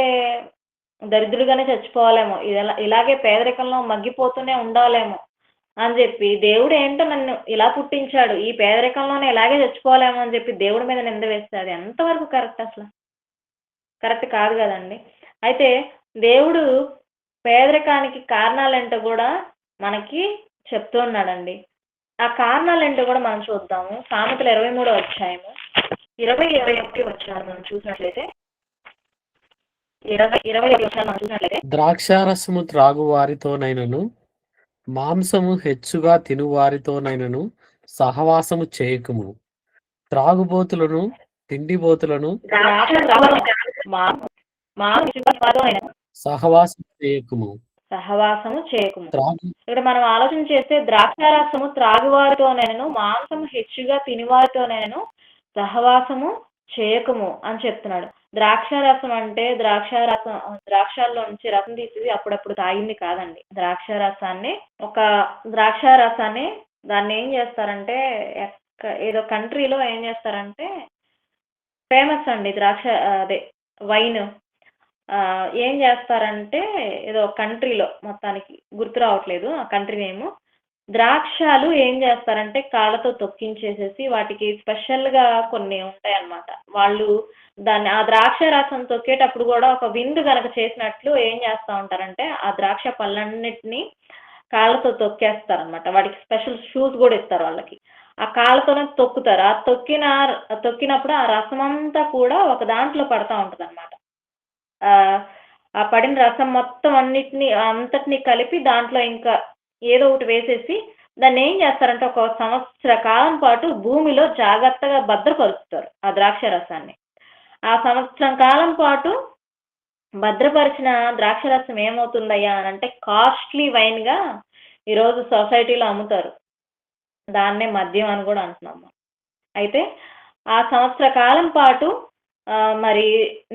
దరిద్రుడిగానే చచ్చిపోవాలేమో, ఇలాగే పేదరికంలో మగ్గిపోతూనే ఉండాలేమో అని చెప్పి దేవుడు ఏంటో నన్ను ఇలా పుట్టించాడు, ఈ పేదరికంలోనే ఇలాగే చచ్చిపోవాలేమో అని చెప్పి దేవుడి మీద నింద వేస్తే అది ఎంతవరకు కరెక్ట్? అసలు కరెక్ట్ కాదు కదండి. అయితే దేవుడు పేదరికానికి కారణాలేంటో కూడా మనకి చెప్తూ ఉన్నాడండి. ఆ కారణాలేంటో కూడా మనం చూద్దాము. సామెతలు 23వ అధ్యాయము 20-21 వచనాలు మనం చూసినట్లయితే 20-21 వచనాలు మనం చూసినట్లయితే, ద్రాక్షారసము త్రాగు వారితోనైనను మాంసము హెచ్చుగా తినువారితోనైనను సహవాసము చేయకుము. త్రాగుబోతులను తిండిబోతులను సహవాసము చేయకుము. ఇక్కడ మనం ఆలోచన చేస్తే ద్రాక్షారసము త్రాగువారితోనైనను మాంసము హెచ్చుగా తినివారితోనైనను సహవాసము చేయకము అని చెప్తున్నాడు. ద్రాక్షారసం అంటే ద్రాక్షాల్లో నుంచి రసం తీసి అప్పుడప్పుడు తాగింది కాదండి. ద్రాక్షారసాన్ని దాన్ని ఏం చేస్తారంటే ఏదో కంట్రీలో ఏం చేస్తారంటే ఫేమస్ అండి ద్రాక్ష అదే వైన్. ఏం చేస్తారంటే ఏదో కంట్రీలో మొత్తానికి గుర్తు రావట్లేదు ఆ కంట్రీ నేము. ద్రాక్షాలు ఏం చేస్తారంటే కాళ్ళతో తొక్కించేసేసి వాటికి స్పెషల్‌గా కొన్ని ఉంటాయన్నమాట. వాళ్ళు ఆ ద్రాక్ష రసం తొక్కేటప్పుడు కూడా ఒక విందు గనక చేసినట్లు ఏం చేస్తా ఉంటారంటే, ఆ ద్రాక్ష పళ్ళన్నిటిని కాళ్ళతో తొక్కేస్తారనమాట. వాటికి స్పెషల్ షూస్ గూడా ఇస్తారు వాళ్ళకి. ఆ కాళ్ళతోనే తొక్కుతారు. తొక్కినప్పుడు ఆ రసమంతా కూడా ఒక దాంట్లో పడతా ఉంటదనమాట. ఆహ్, ఆ పడిన రసం మొత్తం అంతటిని కలిపి దాంట్లో ఇంకా ఏదో ఒకటి వేసేసి దాన్నేం చేస్తారంటే, ఒక సంవత్సర కాలం పాటు భూమిలో జాగ్రత్తగా భద్రపరుస్తారు ఆ ద్రాక్ష రసాన్ని. ఆ సంవత్సరం కాలం పాటు భద్రపరిచిన ద్రాక్షరసం ఏమవుతుందయ్యా అనంటే కాస్ట్‌లీ వైన్‌గా ఈరోజు సొసైటీలో అమ్ముతారు. దాన్నే మద్యం అని గూడా అంటున్నాం మనం. అయితే ఆ సంవత్సర కాలం పాటు మరి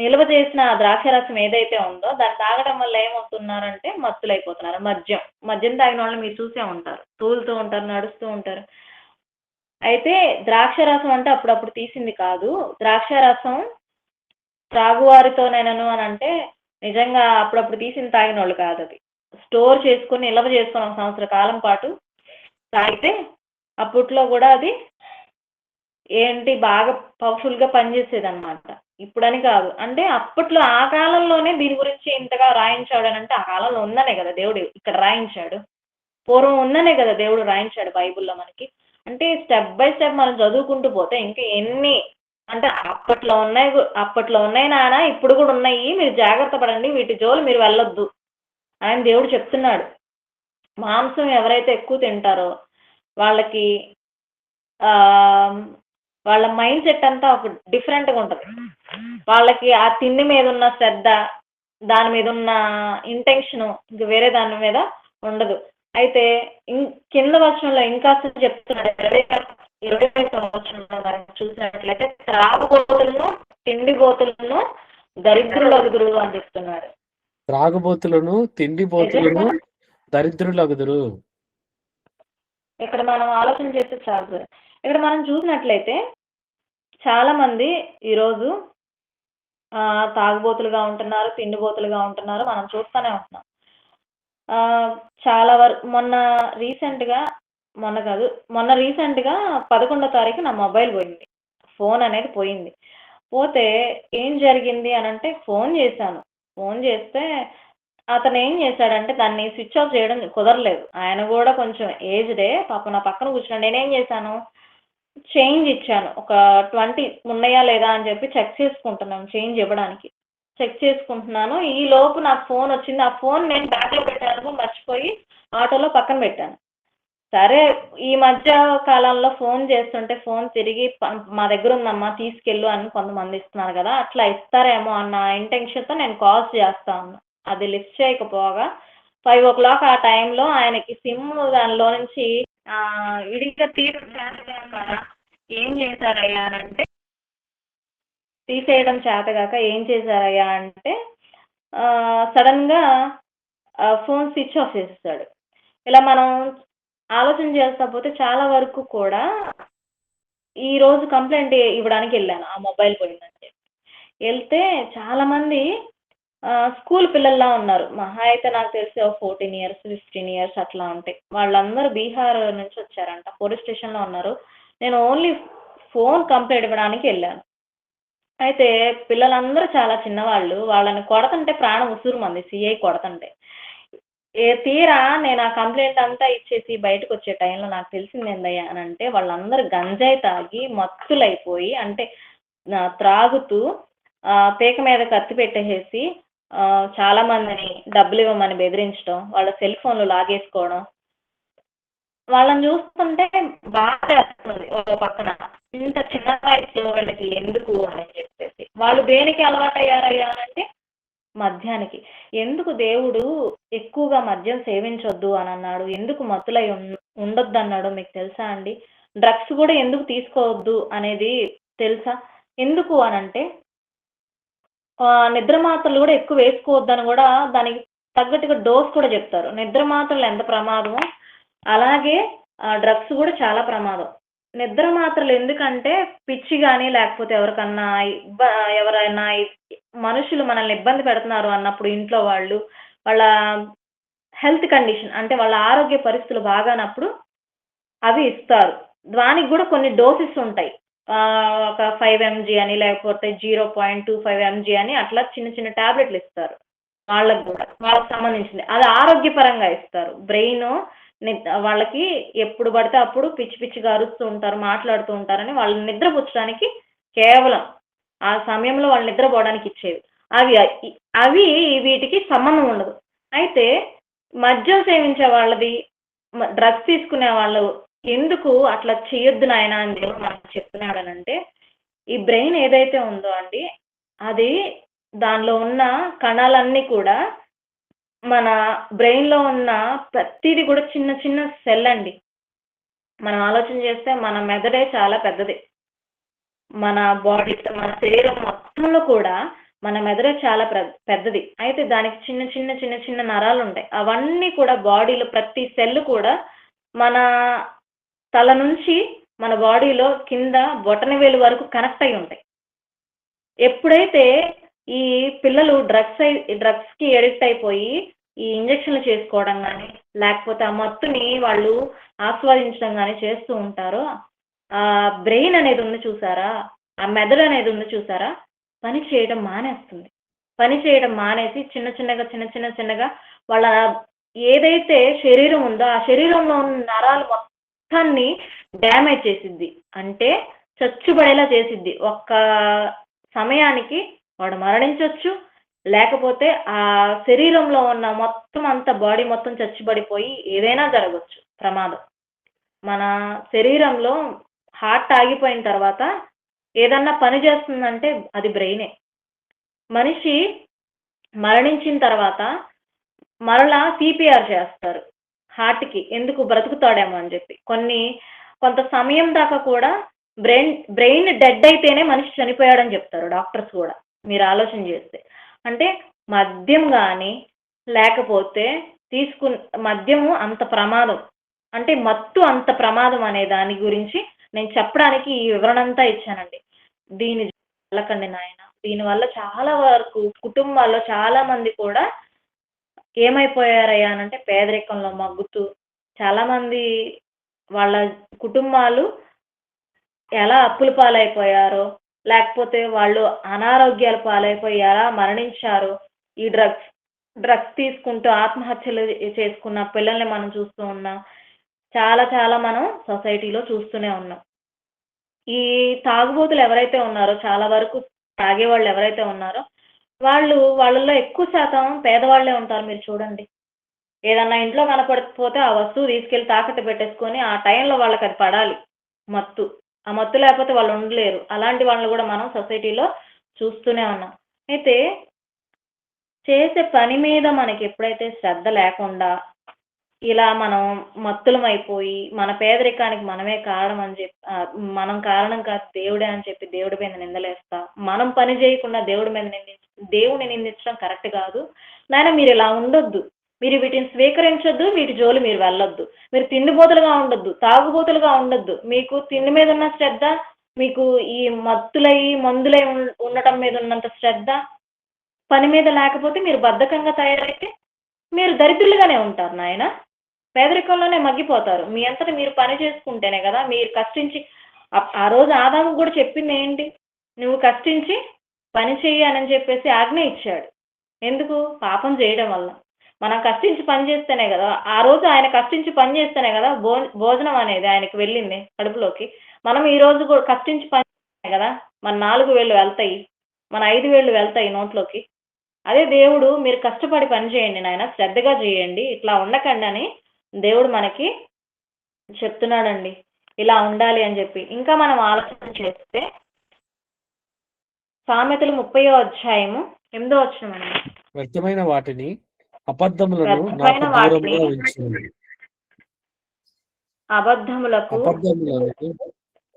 నిల్వ చేసిన ఆ ద్రాక్షరసం ఏదైతే ఉందో దాన్ని తాగడం వల్ల ఏమవుతున్నారంటే మత్తులైపోతున్నారు. మద్యం తాగినోళ్ళని మీరు చూసే ఉంటారు. తూలుతూ ఉంటారు, నడుస్తూ ఉంటారు. అయితే ద్రాక్షరసం అంటే అప్పుడప్పుడు తీసింది కాదు. ద్రాక్షరసం త్రాగువారితోనైనను అనంటే నిజంగా అప్పుడప్పుడు తీసింది తాగినోళ్ళు కాదది. స్టోర్ చేసుకొని, నిల్వ చేసుకొని ఒక సంవత్సర కాలం పాటు తాగితే అప్పట్లో గూడా అది బాగా పవర్‌ఫుల్‌గా పనిచేసేదనమాట. ఇప్పుడని కాదు. అంటే అప్పట్లో ఆ కాలంలోనే దీని గురించి ఇంతగా రాయించాడనంటే ఆ కాలంలో ఉందనే గదా దేవుడు ఇక్కడ రాయించాడు. పూర్వం ఉందనే గదా దేవుడు రాయించాడు బైబిల్‌లో మనకి. అంటే స్టెప్ బై స్టెప్ మనం చదువుకుంటూ పోతే ఇంకా ఎన్ని అంటే అప్పట్లో ఉన్నాయి నాన్న ఇప్పుడు గూడా ఉన్నాయి. మీరు జాగ్రత్త పడండి. వీటి జోలి మీరు వెళ్ళొద్దు అని దేవుడు చెప్తున్నాడు. మాంసం ఎవరైతే ఎక్కువ తింటారో వాళ్ళకి ఆహ్, వాళ్ళ మైండ్ సెట్ అంతా ఒక డిఫరెంట్‌గా ఉంటది. వాళ్ళకి ఆ తిండి మీదున్న శ్రద్ధ, దాని మీదున్న ఇంటెన్షను ఇంక వేరే దాని మీద ఉండదు. అయితే కింద వచనంలో ఇంకాస్త చెప్తున్నాడు 25వ వచనంలో మనం చూసినట్లయితే త్రాగుబోతులను, తిండిబోతులను దరిద్రులగుదురు అని చెప్తున్నాడు. త్రాగుబోతులను, తిండిబోతులను నిజంగా దరిద్రులగుదురు. ఇక్కడ మనం ఆలోచన చేస్తే చాలు సార్. ఇక్కడ మనం చూసినట్లయితే చాలామంది ఈరోజు తాగుబోతులుగా ఉంటున్నారు, తిండిబోతులుగా ఉంటున్నారు. మనం చూస్తూనే ఉంటున్నాం. చాలా మొన్న కాదు, మొన్న రీసెంట్‌గా 11వ తారీఖు నా మొబైల్ పోయింది. ఫోన్ అనేది పోయింది. పోతే ఏం జరిగింది అనంటే ఫోన్ చేశాను. ఫోన్ చేస్తే అతనేం చేశాడంటే దాన్ని స్విచ్ ఆఫ్ చేయడం కుదరలేదు. ఆయన గూడా కొంచెం ఏజ్డే పాపం నా పక్కన కూర్చున్నాడు. నేనేం చేశాను, చేంజ్ ఇచ్చాను. ఒక 20 ఉన్నాయా లేదా అని చెప్పి చెక్ చేసుకుంటున్నాను చేంజ్ ఇవ్వడానికి. చెక్ చేసుకుంటున్నాను. ఈలోపు నాకు ఫోనొచ్చింది. ఆ ఫోన్ నేను బ్యాగ్‌లో పెట్టాను మర్చిపోయి ఆటోలో పక్కన పెట్టాను. సరే ఈ మధ్య కాలంలో ఫోన్ చేస్తుంటే ఫోన్ తిరిగి మా దగ్గరుందమ్మా తీసుకెళ్ళు అని కొంతమంది ఇస్తున్నారు గదా! అట్లా ఇస్తారేమో అన్న ఇంటెన్షన్‌తో నేను కాల్స్ చేస్తా ఉన్నా. అది లిఫ్ట్ చేయకపోగా 5:00 ఆ టైంలో ఆయనకి సిమ్ దానిలో నుంచి విడిగా తీయడం చేతగాక ఏం చేశారయ్యా అనంటే తీసేయడం చేతగాక ఏం చేశారయ్యా అంటే సడెన్‌గా ఫోన్ స్విచ్ ఆఫ్ చేసేసాడు. ఇలా మనం ఆలోచన చేస్తా పోతే చాలా వరకు కూడా ఈరోజు కంప్లెయింట్ ఇవ్వడానికెళ్ళాను. ఆ మొబైల్ పోయిందని చెప్పి. ఎళ్తే చాలామంది స్కూల్ పిల్లల్లా ఉన్నారు. మహా అయితే నాకు తెలిసి ఒక 14 ఇయర్స్, 15 ఇయర్స్ అట్లా ఉంటాయి. వాళ్ళందరూ బీహార్ నుంచి వచ్చారంట. పోలీస్ స్టేషన్‌లో ఉన్నారు. నేను ఓన్లీ ఫోన్ కంప్లెయింట్ ఇవ్వడానికి ఎళ్ళాను. అయితే పిల్లలందరూ చాలా చిన్నవాళ్ళు. వాళ్ళని కొడతంటే ప్రాణం ఉసూరుమంది సీఐ కొడతంటే. తీరా నేను ఆ కంప్లెయింట్ అంతా ఇచ్చేసి బయటకొచ్చే టైంలో నాకు తెలిసిందేందయ్యా అనంటే వాళ్ళందరూ గంజాయి తాగి మత్తులైపోయి అంటే త్రాగుతూ పీక మీద కత్తి పెట్టేసేసి చాలా మందిని డబ్బులివ్వమని బెదిరించడం, వాళ్ళ సెల్ ఫోన్‌లు లాగేసుకోవడం. వాళ్ళని చూస్తుంటే బాధేస్తుంది ఓ పక్కన. ఇంత చిన్న వయసులో వీళ్ళకి ఎందుకు అని చెప్పేసి. వాళ్ళు దేనికి అలవాటయ్యారయ్యా అనంటే మద్యానికి. ఎందుకు దేవుడు ఎక్కువగా మద్యం సేవించొద్దు అనన్నాడు? ఎందుకు మత్తులై ఉండొద్దన్నాడో మీకు తెలుసా అండి? డ్రగ్స్ గూడా ఎందుకు తీసుకోవద్దు అనేది తెలుసా? ఎందుకు అనంటే నిద్ర మాత్రలు గూడా ఎక్కువ వేసుకోవద్దని గూడా దానికి తగ్గట్టుగా డోస్ కూడా జెప్తారు. నిద్ర మాత్రలు ఎంత ప్రమాదమో అలాగే డ్రగ్స్ గూడా చాలా ప్రమాదం. నిద్ర మాత్రలు ఎందుకంటే పిచ్చి గాని లేకపోతే ఎవరికన్నా ఎవరైనా మనుషులు మనల్ని ఇబ్బంది పెడుతున్నారు అన్నప్పుడు ఇంట్లో వాళ్ళ హెల్త్ కండిషన్ అంటే వాళ్ళ ఆరోగ్య పరిస్థితులు బాగానప్పుడు అవి ఇస్తారు. దానికి కూడా కొన్ని డోసెస్ ఉంటాయి. ఒక 5 ఎంజీ అని లేకపోతే 0.25 ఎంజీ అని అట్లా చిన్న చిన్న టాబ్లెట్లు ఇస్తారు. వాళ్ళకి కూడా వాళ్ళకి సంబంధించింది. అది ఆరోగ్యపరంగా ఇస్తారు. బ్రెయిన్ వాళ్ళకి ఎప్పుడు పడితే అప్పుడు పిచ్చి పిచ్చిగా అరుస్తూ ఉంటారు, మాట్లాడుతూ ఉంటారని వాళ్ళని నిద్రపుచ్చడానికి కేవలం ఆ సమయంలో వాళ్ళు నిద్రపోవడానికి ఇచ్చేవి. అవి అవి వీటికి సంబంధం ఉండదు. అయితే మద్యం సేవించే వాళ్ళది, డ్రగ్స్ తీసుకునే వాళ్ళు ఎందుకు అట్లా చేయొద్దు నాయనా అని దేవుడు మనకు చెప్తున్నాడనంటే, ఈ బ్రెయిన్ ఏదైతే ఉందో అండి, అది దానిలో ఉన్న కణాలన్నీ కూడా మన బ్రెయిన్‌లో ఉన్న ప్రతీది కూడా చిన్న చిన్న సెల్ అండి. మనం ఆలోచన చేస్తే మన మెదడే చాలా పెద్దది. మన మన శరీరం మొత్తంలో కూడా మన మెదడే చాలా పెద్దది. అయితే దానికి చిన్న చిన్న నరాలుంటాయి. అవన్నీ కూడా బాడీలో ప్రతి సెల్ కూడా మన తల నుంచి మన బాడీలో కింద బొటనవేలు వరకు కనెక్ట్ అయ్యి ఉంటాయి. ఎప్పుడైతే ఈ పిల్లలు డ్రగ్స్‌కి అడిక్ట్ అయిపోయి ఈ ఇంజెక్షన్‌లు చేసుకోవడం గానీ, లేకపోతే ఆ మత్తుని వాళ్ళు ఆస్వాదించడం గానీ చేస్తూ ఉంటారో, బ్రెయిన్ అనేది ఉంది చూసారా? ఆ మెదడు అనేది ఉంది చూసారా? పని చేయడం మానేస్తుంది. పని చేయడం మానేసి చిన్నగా వాళ్ళ ఏదైతే శరీరం ఉందో, ఆ శరీరంలో ఉన్న నరాలు మొత్తాన్ని డ్యామేజ్ చేసిద్ది. అంటే చచ్చుబడేలా చేసిద్ది. ఒక్క సమయానికి వాడు మరణించొచ్చు. లేకపోతే ఆ శరీరంలో ఉన్న మొత్తం అంతా బాడీ మొత్తం చచ్చుబడిపోయి ఏదైనా జరగొచ్చు ప్రమాదం. మన శరీరంలో హార్ట్ ఆగిపోయిన తర్వాత ఏదన్నా పని చేస్తుందంటే అది బ్రెయినే. మనిషి మరణించిన తర్వాత మరలా సిపిఆర్ చేస్తారు హార్ట్‌కి. ఎందుకు బ్రతుకుతాడేమో అని చెప్పి. కొంత సమయం దాకా కూడా బ్రెయిన్ డెడ్ అయితేనే మనిషి చనిపోయాడని చెప్తారు డాక్టర్స్ కూడా. మీరు ఆలోచన చేస్తే. అంటే మద్యం గానీ, లేకపోతే మద్యము అంత ప్రమాదం. అంటే మత్తు అంత ప్రమాదం అనే దాని గురించి నేను చెప్పడానికి ఈ వివరణ అంతా ఇచ్చానండి. దీని వెళ్ళకండి నాయన. దీనివల్ల చాలా వరకు కుటుంబాల్లో చాలా మంది కూడా ఏమైపోయారయ్యా అనంటే పేదరికంలో మగ్గుతూ చాలామంది వాళ్ళ కుటుంబాలు ఎలా అప్పుల పాలైపోయారో, లేకపోతే వాళ్ళు అనారోగ్యాల పాలైపోయి ఎలా మరణించారో, ఈ డ్రగ్స్ తీసుకుంటూ ఆత్మహత్యలు చేసుకున్న పిల్లల్ని మనం చూస్తూ ఉన్నాం. చాలా మనం సొసైటీలో చూస్తూనే ఉన్నాం. ఈ తాగుబోతులు ఎవరైతే ఉన్నారో, చాలా వరకు తాగేవాళ్ళు ఎవరైతే ఉన్నారో, వాళ్ళల్లో ఎక్కువ శాతం పేదవాళ్లే ఉంటారు. మీరు చూడండి. ఏదన్నా ఇంట్లో కనపడకపోతే ఆ వస్తువు తీసుకెళ్ళి తాకట్టు పెట్టేసుకొని ఆ టైంలో వాళ్ళకి అది పడాలి మత్తు. ఆ మత్తు లేకపోతే వాళ్ళు ఉండలేరు. అలాంటి వాళ్ళని కూడా మనం సొసైటీలో చూస్తూనే ఉన్నాం. అయితే చేసే పని మీద మనకి ఎప్పుడైతే శ్రద్ధ లేకుండా ఇలా మనం మత్తులమైపోయి మన పేదరికానికి మనమే కారణం అని చెప్పి మనం కారణం కాదు దేవుడే అని చెప్పి దేవుడి మీద నిందలేస్తా, మనం పని చేయకుండా దేవుడిని నిందించడం కరెక్ట్ కాదు. నాయన మీరు ఇలా ఉండొద్దు, మీరు వీటిని స్వీకరించొద్దు, వీటి జోలి మీరు వెళ్ళొద్దు, మీరు తిండిబోతులుగా ఉండొద్దు, తాగుబోతులుగా ఉండొద్దు. మీకు తిండి మీద ఉన్న శ్రద్ధ, మీకు ఈ మందులై ఉండటం మీద ఉన్నంత శ్రద్ధ పని మీద లేకపోతే మీరు బద్ధకంగా తయారైతే మీరు దరిద్రులుగానే ఉంటారు నాయన. పేదరికంలోనే మగ్గిపోతారు. మీ అంతటా మీరు పని చేసుకుంటేనే కదా, మీరు కష్టించి ఆ రోజు ఆదాము కూడా చెప్పింది ఏంటి? నువ్వు కష్టించి పని చెయ్యి అని చెప్పేసి ఆజ్ఞ ఇచ్చాడు. ఎందుకు? పాపం చేయడం వల్ల. మనం కష్టించి పని చేస్తేనే కదా, ఆ రోజు ఆయన కష్టించి పని చేస్తేనే కదా భోజనం అనేది ఆయనకి వెళ్ళింది కడుపులోకి. మనం ఈ రోజు కూడా కష్టించి పని చేస్తేనే కదా మన 4 వేళ్ళు వెళ్తాయి, మన 5 వేళ్ళు వెళ్తాయి నోట్లోకి. అదే దేవుడు మీరు కష్టపడి పని చేయండి నాయన, శ్రద్ధగా చేయండి, ఇట్లా ఉండకండి అని దేవుడు మనకి చెప్తున్నాడండి. ఇలా ఉండాలి అని చెప్పి. ఇంకా మనం ఆలోచన చేస్తే సామెతలు 30వ అధ్యాయము 8వ వచనం. వ్యర్థమైన వాటిని అబద్ధములను నాకు దూరముగా ఉంచుము. అబద్ధములకు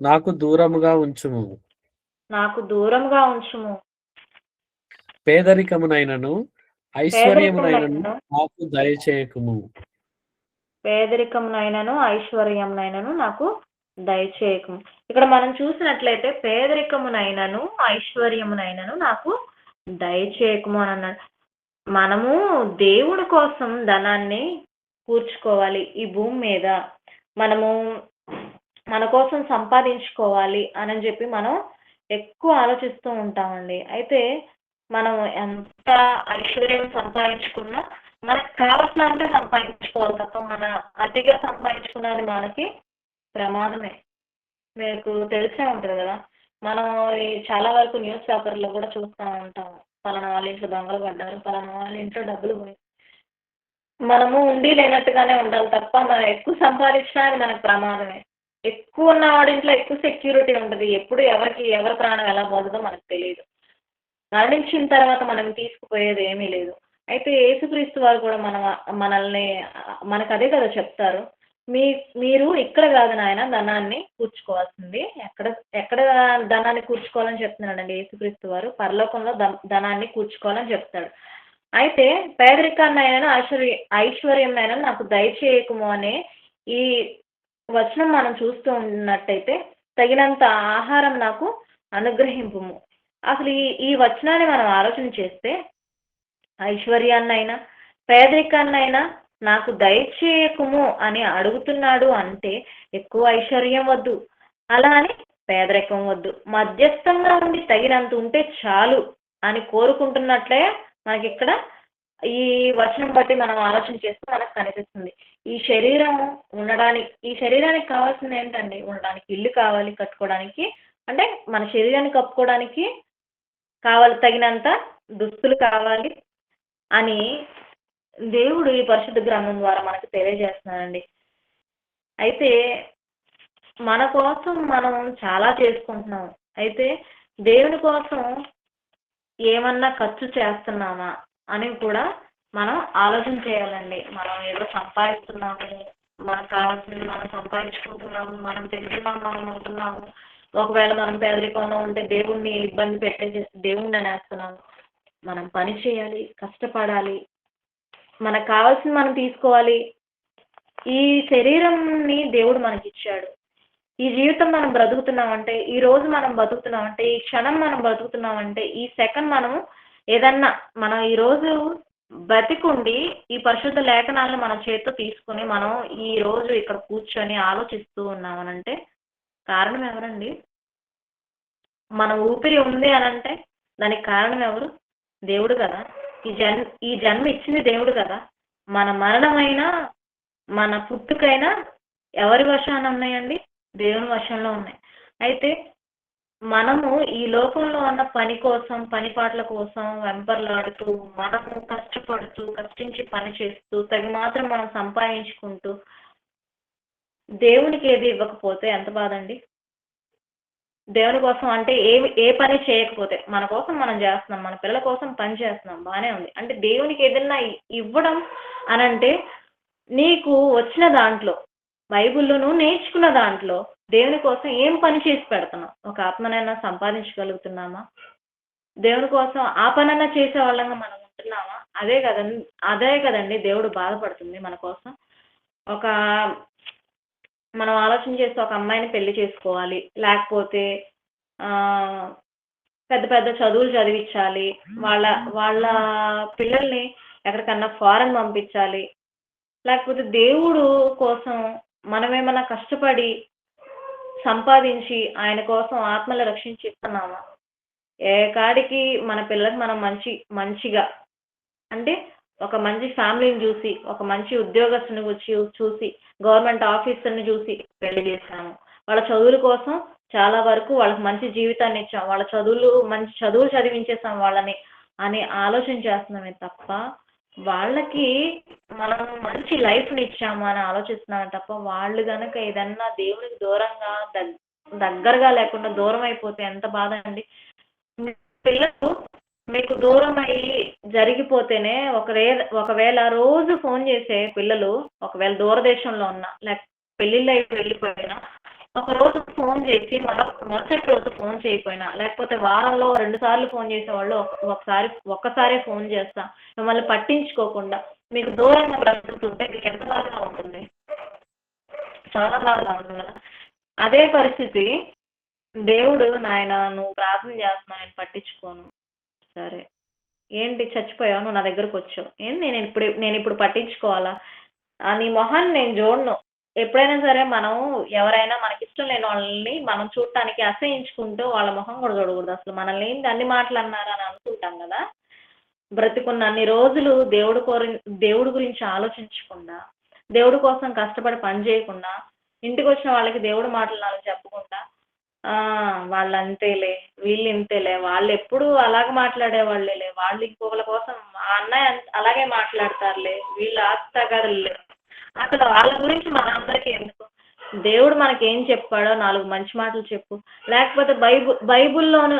నాకు దూరముగా ఉంచుము. నాకు దూరముగా ఉంచుము. పేదరికమునైనను ఐశ్వర్యమునైనను నాకు దయచేయకుము. పేదరికమునైనను ఐశ్వర్యమునైనను నాకు దయచేయకము. ఇక్కడ మనం చూసినట్లయితే పేదరికమునైనను ఐశ్వర్యమునైనను నాకు దయచేయకము అని అన్నాడు. మనము దేవుడి కోసం ధనాన్ని కూర్చుకోవాలి ఈ భూమి మీద. మనము మన కోసం సంపాదించుకోవాలి అని చెప్పి మనం ఎక్కువ ఆలోచిస్తూ ఉంటామండి. అయితే మనం ఎంత ఐశ్వర్యం సంపాదించుకున్నా మనకు కావాల్సినంత సంపాదించుకోవాలి తప్ప మన అతిగా సంపాదించుకున్నది మనకి ప్రమాదమే. మీకు తెలిసే ఉంటుంది కదా, మనం చాలా వరకు న్యూస్ పేపర్లో కూడా చూస్తూ ఉంటాం, పలానా వాళ్ళ ఇంట్లో దొంగలు పడ్డారు, పలానా వాళ్ళ ఇంట్లో డబ్బులు పోయి. మనము ఉండి లేనట్టుగానే ఉండాలి తప్ప మనం ఎక్కువ సంపాదించినా అది మనకు ప్రమాదమే. ఎక్కువ ఉన్న వాడింట్లో ఎక్కువ సెక్యూరిటీ ఉంటుంది. ఎప్పుడు ఎవరి ప్రాణం ఎలా పోతుందో మనకు తెలియదు. మరణించిన తర్వాత మనం తీసుకుపోయేది ఏమీ లేదు. అయితే యేసుక్రీస్తు వారు కూడా మనల్ని మనకు అదే కదా చెప్తారు, మీరు ఇక్కడ కాదు నాయన ధనాన్ని కూర్చుకోవాల్సింది. ఎక్కడ ధనాన్ని కూర్చుకోవాలని చెప్తున్నాడండి యేసుక్రీస్తు వారు? పరలోకంలో ధనాన్ని కూర్చుకోవాలని చెప్తాడు. అయితే పేదరికాన్నైనా ఐశ్వర్యంనైనా నాకు దయచేయకము అనే ఈ వచనం మనం చూస్తూ ఉన్నట్టయితే తగినంత ఆహారం నాకు అనుగ్రహింపుము. అసలు ఈ వచనాన్ని మనం ఆలోచన చేస్తే ఐశ్వర్యాన్నైనా పేదరికాన్నైనా నాకు దయచేయకుము అని అడుగుతున్నాడు అంటే ఎక్కువ ఐశ్వర్యం వద్దు, అలా అని పేదరికం వద్దు, మధ్యస్థంగా ఉండి తగినంత ఉంటే చాలు అని కోరుకుంటున్నట్లే మనకి ఇక్కడ ఈ వచనం బట్టి మనం ఆలోచన చేస్తే మనకు కనిపిస్తుంది. ఈ శరీరానికి కావాల్సింది ఏంటండి? ఉండడానికి ఇల్లు కావాలి, కట్టుకోవడానికి, అంటే మన శరీరాన్ని కప్పుకోవడానికి కావాలి, తగినంత దుస్తులు కావాలి అని దేవుడు ఈ పరిశుద్ధ గ్రంథం ద్వారా మనకు తెలియజేస్తున్నాడండి. అయితే మన కోసం మనం చాలా చేసుకుంటున్నాం. అయితే దేవుని కోసం ఏమన్నా ఖర్చు చేస్తున్నామా అని కూడా మనం ఆలోచన చేయాలండి. మనం ఏదో సంపాదిస్తున్నాము, మనకు కావాల్సింది మనం సంపాదించుకుంటున్నాము, మనం తింటున్నాము, మనం ఉంటున్నాము. ఒకవేళ మనం పేదరికంలో ఉంటే దేవుణ్ణి ఇబ్బంది పెట్టేసి దేవుణ్ణి అనేస్తున్నాము. మనం పని చేయాలి, కష్టపడాలి, మనకు కావాల్సింది మనం తీసుకోవాలి. ఈ శరీరంని దేవుడు మనకిచ్చాడు. ఈ జీవితం మనం బ్రతుకుతున్నామంటే, ఈ రోజు మనం బతుకుతున్నామంటే, ఈ క్షణం మనం బ్రతుకుతున్నామంటే, ఈ సెకండ్ మనము ఏదన్నా మనం ఈరోజు బతికుండి ఈ పరిశుద్ధ లేఖనాలను మన చేతితో తీసుకుని మనం ఈ రోజు ఇక్కడ కూర్చొని ఆలోచిస్తూ ఉన్నామనంటే కారణం ఎవరండి? మన ఊపిరి ఉంది అనంటే దానికి కారణం ఎవరు? దేవుడు కదా. ఈ జన్మ ఇచ్చింది దేవుడు కదా. మన మరణమైనా మన పుట్టుకైనా ఎవరి వశాన ఉన్నాయండి? దేవుని వశంలో ఉన్నాయి. అయితే మనము ఈ లోకంలో ఉన్న పని కోసం, పని పాటల కోసం వెంపర్లాడుతూ, మనము కష్టపడుతూ, కష్టించి పని చేస్తూ, తగి మాత్రం మనం సంపాదించుకుంటూ దేవునికి ఏది ఇవ్వకపోతే ఎంత బాధండి? దేవుని కోసం అంటే ఏ పని చేయకపోతే, మన కోసం మనం చేస్తున్నాం, మన పిల్లల కోసం పని చేస్తున్నాం, బాగానే ఉంది. అంటే దేవునికి ఏదైనా ఇవ్వడం అనంటే నీకు వచ్చిన దాంట్లో, బైబిల్లో నువ్వు నేర్చుకున్న దాంట్లో దేవుని కోసం ఏం పని చేసి పెడుతున్నావు? ఒక ఆత్మనైనా సంపాదించగలుగుతున్నామా? దేవుని కోసం ఆ పనైనా చేసే వాళ్ళంగా మనం ఉంటున్నామా? అదే కదండి దేవుడు బాధపడుతుంది మన కోసం. మనం ఆలోచన చేస్తే ఒక అమ్మాయిని పెళ్లి చేసుకోవాలి, లేకపోతే పెద్ద పెద్ద చదువులు చదివించాలి, వాళ్ళ పిల్లల్ని ఎక్కడికన్నా ఫారెన్ పంపించాలి, లేకపోతే దేవుడు కోసం మనమేమన్నా కష్టపడి సంపాదించి ఆయన కోసం ఆత్మలు రక్షించి ఇస్తున్నామా? ఏ కాడికి మన పిల్లలకు మనం మంచిగా అంటే ఒక మంచి ఫ్యామిలీని చూసి, ఒక మంచి ఉద్యోగస్తుని చూసి, గవర్నమెంట్ ఆఫీసర్ని చూసి పెళ్లి చేశాము. వాళ్ళ చదువుల కోసం చాలా వరకు వాళ్ళకి మంచి జీవితాన్ని ఇచ్చాం, మంచి చదువులు చదివించేసాం వాళ్ళని అని ఆలోచన చేస్తున్నామే తప్ప వాళ్ళకి మనం మంచి లైఫ్ని ఇచ్చాము అని ఆలోచిస్తున్నామే తప్ప వాళ్ళు కనుక ఏదన్నా దేవునికి దూరంగా దగ్గరగా లేకుండా దూరం అయిపోతే ఎంత బాధ అండి. పిల్లలు మీకు దూరం అయ్యి జరిగిపోతేనే ఒకవేళ రోజు ఫోన్ చేసే పిల్లలు, ఒకవేళ దూరదేశంలో ఉన్నా లేక పెళ్ళిళ్ళు అయి వెళ్ళిపోయినా, ఒక రోజు ఫోన్ చేసి మరుసటి రోజు ఫోన్ చేయకపోయినా, లేకపోతే వారంలో 2 సార్లు ఫోన్ చేసేవాళ్ళు ఒక్కసారే ఫోన్ చేస్తా మిమ్మల్ని పట్టించుకోకుండా మీకు దూరంగా బ్రతుకుతుంటే మీకు ఎంత బాధగా ఉంటుంది? చాలా బాధగా ఉంటుంది కదా. అదే పరిస్థితి దేవుడు, నాయన నువ్వు ప్రార్థన చేస్తున్నావు, నేను పట్టించుకోను. సరే, ఏంటి చచ్చిపోయావు, నువ్వు నా దగ్గరకు వచ్చావు, ఏంటి నేను ఇప్పుడు పట్టించుకోవాలా? నీ మొహాన్ని నేను చూడను. ఎప్పుడైనా సరే మనం ఎవరైనా మనకిష్టం లేని వాళ్ళని మనం చూడటానికి అసహించుకుంటూ వాళ్ళ మొహం కూడా చూడకూడదు. అసలు మనల్ని ఏంటి అన్ని మాటలు అన్నారా అని అనుకుంటాం కదా. బ్రతికున్న అన్ని రోజులు దేవుడి గురించి ఆలోచించకుండా, దేవుడి కోసం కష్టపడి పని చేయకుండా, ఇంటికి వచ్చిన వాళ్ళకి దేవుడి మాటలు నాలుగు చెప్పకుండా, వాళ్ళు అంతేలే, వీళ్ళు ఇంతేలే, వాళ్ళు ఎప్పుడు అలాగ మాట్లాడేవాళ్ళేలే, వాళ్ళు ఇంకొకళ్ళ కోసం ఆ అన్నయ్య అలాగే మాట్లాడతారులే, వీళ్ళు ఆస్తి అసలు వాళ్ళ గురించి మనందరికీ ఎందుకు? దేవుడు మనకేం చెప్పాడో నాలుగు మంచి మాటలు చెప్పు. లేకపోతే బైబుల్లోను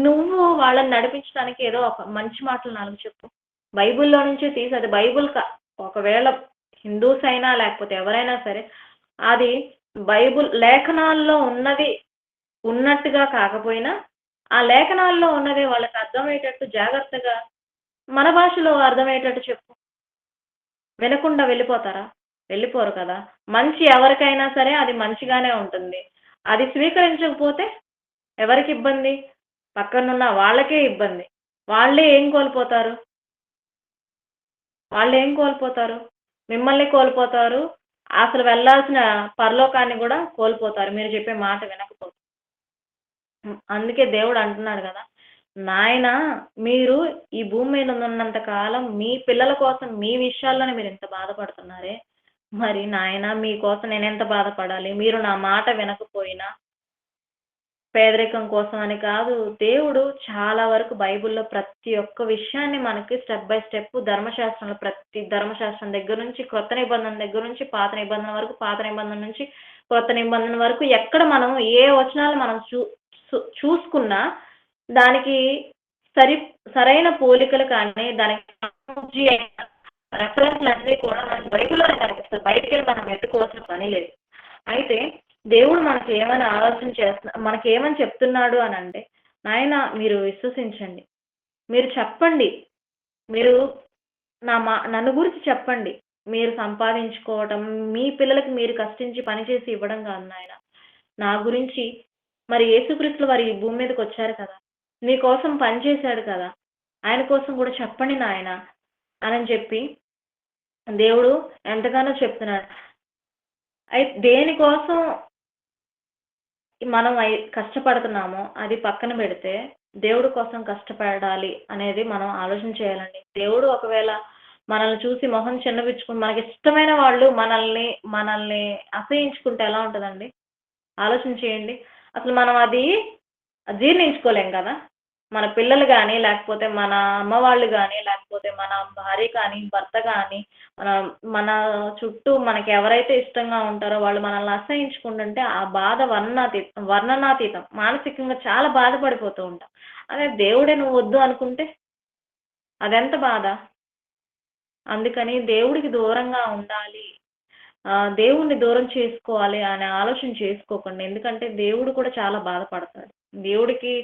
నువ్వు వాళ్ళని నడిపించడానికి ఏదో ఒక మంచి మాటలు నాలుగు చెప్పు. బైబుల్లో నుంచి తీసి, అది బైబుల్ ఒకవేళ హిందూస్ అయినా లేకపోతే ఎవరైనా సరే, అది బైబుల్ లేఖనాల్లో ఉన్నది ఉన్నట్టుగా కాకపోయినా ఆ లేఖనాల్లో ఉన్నది వాళ్ళకి అర్థమయ్యేటట్టు జాగ్రత్తగా మన భాషలో అర్థమయ్యేటట్టు చెప్పు. వినకుండా వెళ్ళిపోతారా? వెళ్ళిపోరు కదా. మంచి ఎవరికైనా సరే అది మంచిగానే ఉంటుంది. అది స్వీకరించకపోతే ఎవరికి ఇబ్బంది? పక్కనున్న వాళ్ళకే ఇబ్బంది. వాళ్ళే ఏం కోల్పోతారు? మిమ్మల్ని కోల్పోతారు, అసలు వెళ్ళాల్సిన పరలోకాన్ని కూడా కోల్పోతారు మీరు చెప్పే మాట వినకపోతే. అందుకే దేవుడు అంటున్నాడు కదా, నాయన మీరు ఈ భూమి మీద ఉన్నంత కాలం మీ పిల్లల కోసం మీ విషయాల్లోనే మీరు ఎంత బాధపడుతున్నారే, మరి నాయన మీకోసం నేను ఎంత బాధపడాలి? మీరు నా మాట వినకపోయినా. పేదరికం కోసం అని కాదు, దేవుడు చాలా వరకు బైబిల్లో ప్రతి ఒక్క విషయాన్ని మనకి స్టెప్ బై స్టెప్ ధర్మశాస్త్రంలో, ప్రతి ధర్మశాస్త్రం దగ్గర నుంచి క్రొత్త నిబంధన దగ్గర నుంచి పాత నిబంధన వరకు, పాత నిబంధన నుంచి క్రొత్త నిబంధన వరకు ఎక్కడ మనం ఏ వచనాలు మనం చూసుకున్నా దానికి సరైన పోలికలు కానీ, దానికి రెఫరెన్స్లు అన్నీ కూడా మనకి బైబిల్లోనే కనిపిస్తుంది. బయటికి వెళ్ళి మనం ఎత్తుకోవాల్సిన పని లేదు. అయితే దేవుడు మనకేమని చెప్తున్నాడు అని అంటే, నాయన మీరు విశ్వసించండి, మీరు చెప్పండి, మీరు నన్ను గురించి చెప్పండి. మీరు సంపాదించుకోవటం, మీ పిల్లలకి మీరు కష్టించి పనిచేసి ఇవ్వడం కాదు నాయన, నా గురించి. మరి యేసుక్రీస్తులు వారు ఈ భూమి మీదకి వచ్చారు కదా, మీకోసం పనిచేశాడు కదా, ఆయన కోసం కూడా చెప్పండి నాయన అని చెప్పి దేవుడు ఎంతగానో చెప్తున్నాడు. అయితే దేనికోసం మనం కష్టపడుతున్నామో అది పక్కన పెడితే దేవుడి కోసం కష్టపడాలి అనేది మనం ఆలోచన చేయాలండి. దేవుడు ఒకవేళ మనల్ని చూసి మొహం చిన్నవిచ్చుకుని మనకి ఇష్టమైన వాళ్ళు మనల్ని అసహించుకుంటే ఎలా ఉంటుందండి? ఆలోచన చేయండి. అసలు మనం అది జీర్ణించుకోలేం కదా. మన పిల్లలు కానీ, లేకపోతే మన అమ్మ వాళ్ళు కానీ, లేకపోతే మన భార్య కానీ, భర్త కానీ, మన చుట్టూ మనకి ఎవరైతే ఇష్టంగా ఉంటారో వాళ్ళు మనల్ని అసహించుకుంటుంటే ఆ బాధ వర్ణనాతీతం. మానసికంగా చాలా బాధపడిపోతూ ఉంటాం. అదే దేవుడే నువ్వు వద్దు అనుకుంటే అదెంత బాధ. అందుకని దేవుడికి దూరంగా ఉండాలి, దేవుణ్ణి దూరం చేసుకోవాలి అనే ఆలోచన చేసుకోకండి. ఎందుకంటే దేవుడు కూడా చాలా బాధపడతాడు. దేవుడికి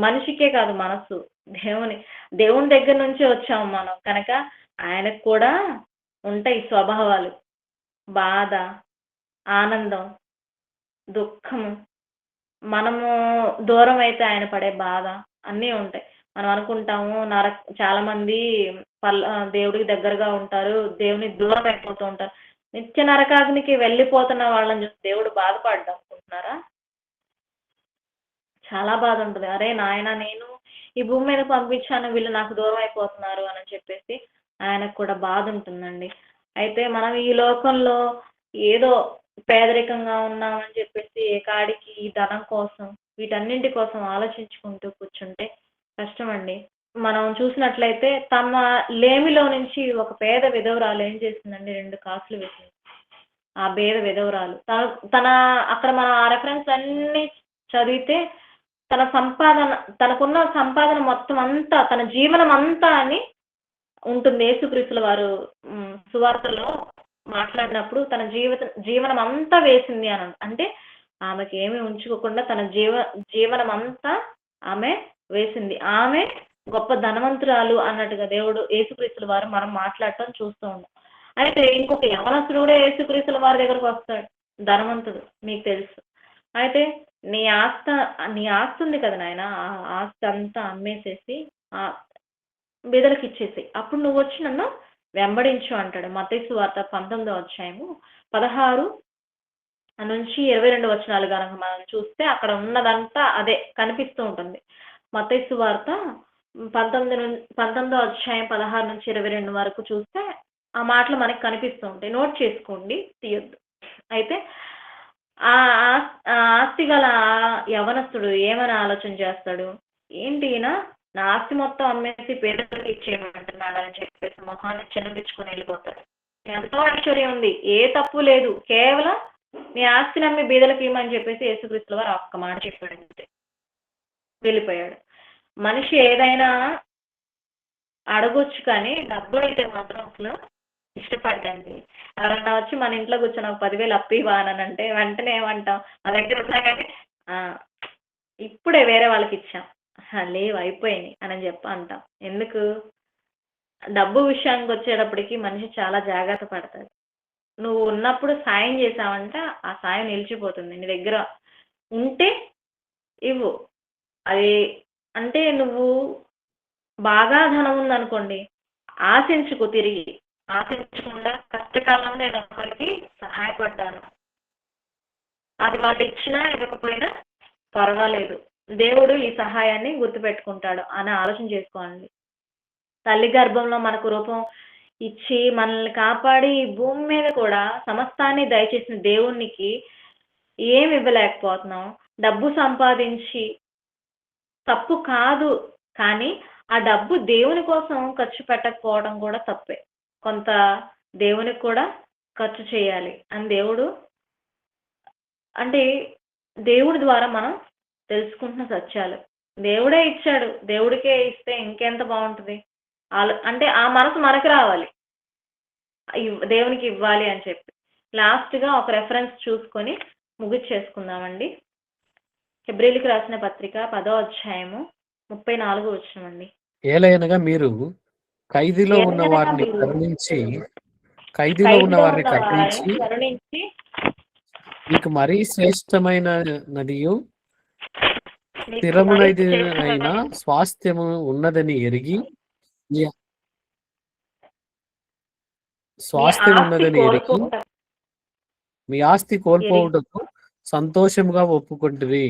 మనిషికే కాదు మనసు, దేవుని దగ్గర నుంచి వచ్చాము మనం కనుక ఆయనకు కూడా ఉంటాయి స్వభావాలు. బాధ, ఆనందం, దుఃఖము. మనము దూరం అయితే ఆయన పడే బాధ అన్నీ ఉంటాయి. మనం అనుకుంటాము చాలా మంది దేవుడికి దగ్గరగా ఉంటారు, దేవుని దూరం అయిపోతూ ఉంటారు. నిత్య నరకాగ్నికి వెళ్ళిపోతున్న వాళ్ళని చూసి దేవుడు బాధపడ్డాం అనుకుంటున్నారా? చాలా బాధ ఉంటుంది. అరే నాయన, నేను ఈ భూమి మీద పంపించాను, వీళ్ళు నాకు దూరం అయిపోతున్నారు అని చెప్పేసి ఆయనకు కూడా బాధ ఉంటుందండి. అయితే మనం ఈ లోకంలో ఏదో పేదరికంగా ఉన్నామని చెప్పేసి ఏకాడికి ఈ ధనం కోసం, వీటన్నింటి కోసం ఆలోచించుకుంటూ కూర్చుంటే కష్టమండి. మనం చూసినట్లయితే తమ లేమిలో నుంచి ఒక పేద విధవరాలు ఏం చేసిందండి? 2 కాసులు వేసింది. ఆ పేద విధవరాలు అక్కడ మనం ఆ రెఫరెన్స్ అన్ని చదివితే తనకున్న సంపాదన మొత్తం అంతా, తన జీవనం అంతా అని ఉంటుంది. యేసుక్రీస్తుల వారు సువార్తలో మాట్లాడినప్పుడు తన జీవనం అంతా వేసింది అని అంటే ఆమెకి ఏమీ ఉంచుకోకుండా తన జీవనం అంతా ఆమె వేసింది. ఆమె గొప్ప ధనవంతురాలు అన్నట్టుగా దేవుడు యేసుక్రీస్తుల వారు మనం మాట్లాడటం చూస్తూ ఉన్నాం. అయితే ఇంకొక యవనస్తుడు కూడా యేసుక్రీస్తుల వారి దగ్గరకు వస్తాడు. ధనవంతుడు మీకు తెలుసు. అయితే నీ ఆస్త నీ ఆస్తి ఉంది కదా నాయన, ఆ ఆస్తి అంతా అమ్మేసేసి బీదలకు ఇచ్చేసేయి. అప్పుడు నువ్వొచ్చి నన్ను వెంబడించు అంటాడు. మత్తయి సువార్త 19వ అధ్యాయము 16 నుంచి 22 వచనాలు గనక మనం చూస్తే అక్కడ ఉన్నదంతా అదే కనిపిస్తూ ఉంటుంది. మత్తయి సువార్త 19వ అధ్యాయం 16 నుంచి 22 వరకు చూస్తే ఆ మాటలు మనకి కనిపిస్తూ ఉంటాయి. నోట్ చేసుకోండి, తీయొద్దు. అయితే ఆ ఆస్తి గల యవనస్తుడు ఏమని ఆలోచన చేస్తాడు, ఏంటి ఈయన నా ఆస్తి మొత్తం అమ్మేసి పేదలకు ఇచ్చేయమంటున్నాడు అని చెప్పేసి మొహాన్ని చిన్నపించుకొని వెళ్ళిపోతాడు. ఎంతో ఐశ్వర్యం ఉంది, ఏ తప్పు లేదు, కేవలం నీ ఆస్తిని అమ్మి బీదలకు ఇవ్వమని చెప్పేసి యేసుక్రీస్తు వారు ఒక్క మాట చెప్పాడు అంతే, వెళ్ళిపోయాడు. మనిషి ఏదైనా అడగొచ్చు కానీ డబ్బులు అయితే మాత్రం అసలు ఇష్టపడదండి. ఎవరన్నా వచ్చి మన ఇంట్లో కూర్చొని ఒక 10,000 అప్పు ఇవ్వా అని అంటే వెంటనే ఏమంటాం, మా దగ్గర ఉన్నా కానీ ఇప్పుడే వేరే వాళ్ళకి ఇచ్చాం, లేవు అయిపోయినాయి అని చెప్పి అంటాం. ఎందుకు? డబ్బు విషయానికి వచ్చేటప్పటికి మనిషి చాలా జాగ్రత్త పడతాడు. నువ్వు ఉన్నప్పుడు సాయం చేసావంటే ఆ సాయం నిలిచిపోతుంది. నీ దగ్గర ఉంటే ఇవ్వు. అది అంటే నువ్వు బాగా ధనం ఉందనుకోండి, ఆశించుకో, తిరిగి ఆశించకుండా కష్టకాలంలో నేను ఒకరికి సహాయపడ్డాను, అది వాళ్ళు ఇచ్చినా ఇవ్వకపోయినా పర్వాలేదు, దేవుడు ఈ సహాయాన్ని గుర్తుపెట్టుకుంటాడు అని ఆలోచన చేసుకోండి. తల్లి గర్భంలో మనకు రూపం ఇచ్చి మనల్ని కాపాడి ఈ భూమి మీద కూడా సమస్తాన్ని దయచేసిన దేవునికి ఏమి ఇవ్వలేకపోతున్నాం? డబ్బు సంపాదించి తప్పు కాదు, కానీ ఆ డబ్బు దేవుని కోసం ఖర్చు పెట్టకపోవడం కూడా తప్పే. కొంత దేవునికి కూడా ఖర్చు చేయాలి అని దేవుడు అంటే దేవుడి ద్వారా మనం తెలుసుకుంటున్న సత్యాలు. దేవుడే ఇచ్చాడు, దేవుడికే ఇస్తే ఇంకెంత బాగుంటుంది. అంటే ఆ మనసు మనకు రావాలి, దేవునికి ఇవ్వాలి అని చెప్పి. లాస్ట్గా ఒక రెఫరెన్స్ చూసుకొని ముగిచ్చేసుకుందామండి. హెబ్రీయులకు రాసిన పత్రిక 10వ అధ్యాయము 34వ వచనం అండి. ఏలయనగా మీరు ఖైదీలో ఉన్న వారిని కరుణించి కరుణించి మీకు మరీ శ్రేష్టమైన నదియు స్థిరమునైన స్వాస్థ్యము ఉన్నదని ఎరిగి మీ ఆస్తి కోల్పోవుటకు సంతోషముగా ఒప్పుకుంటురి.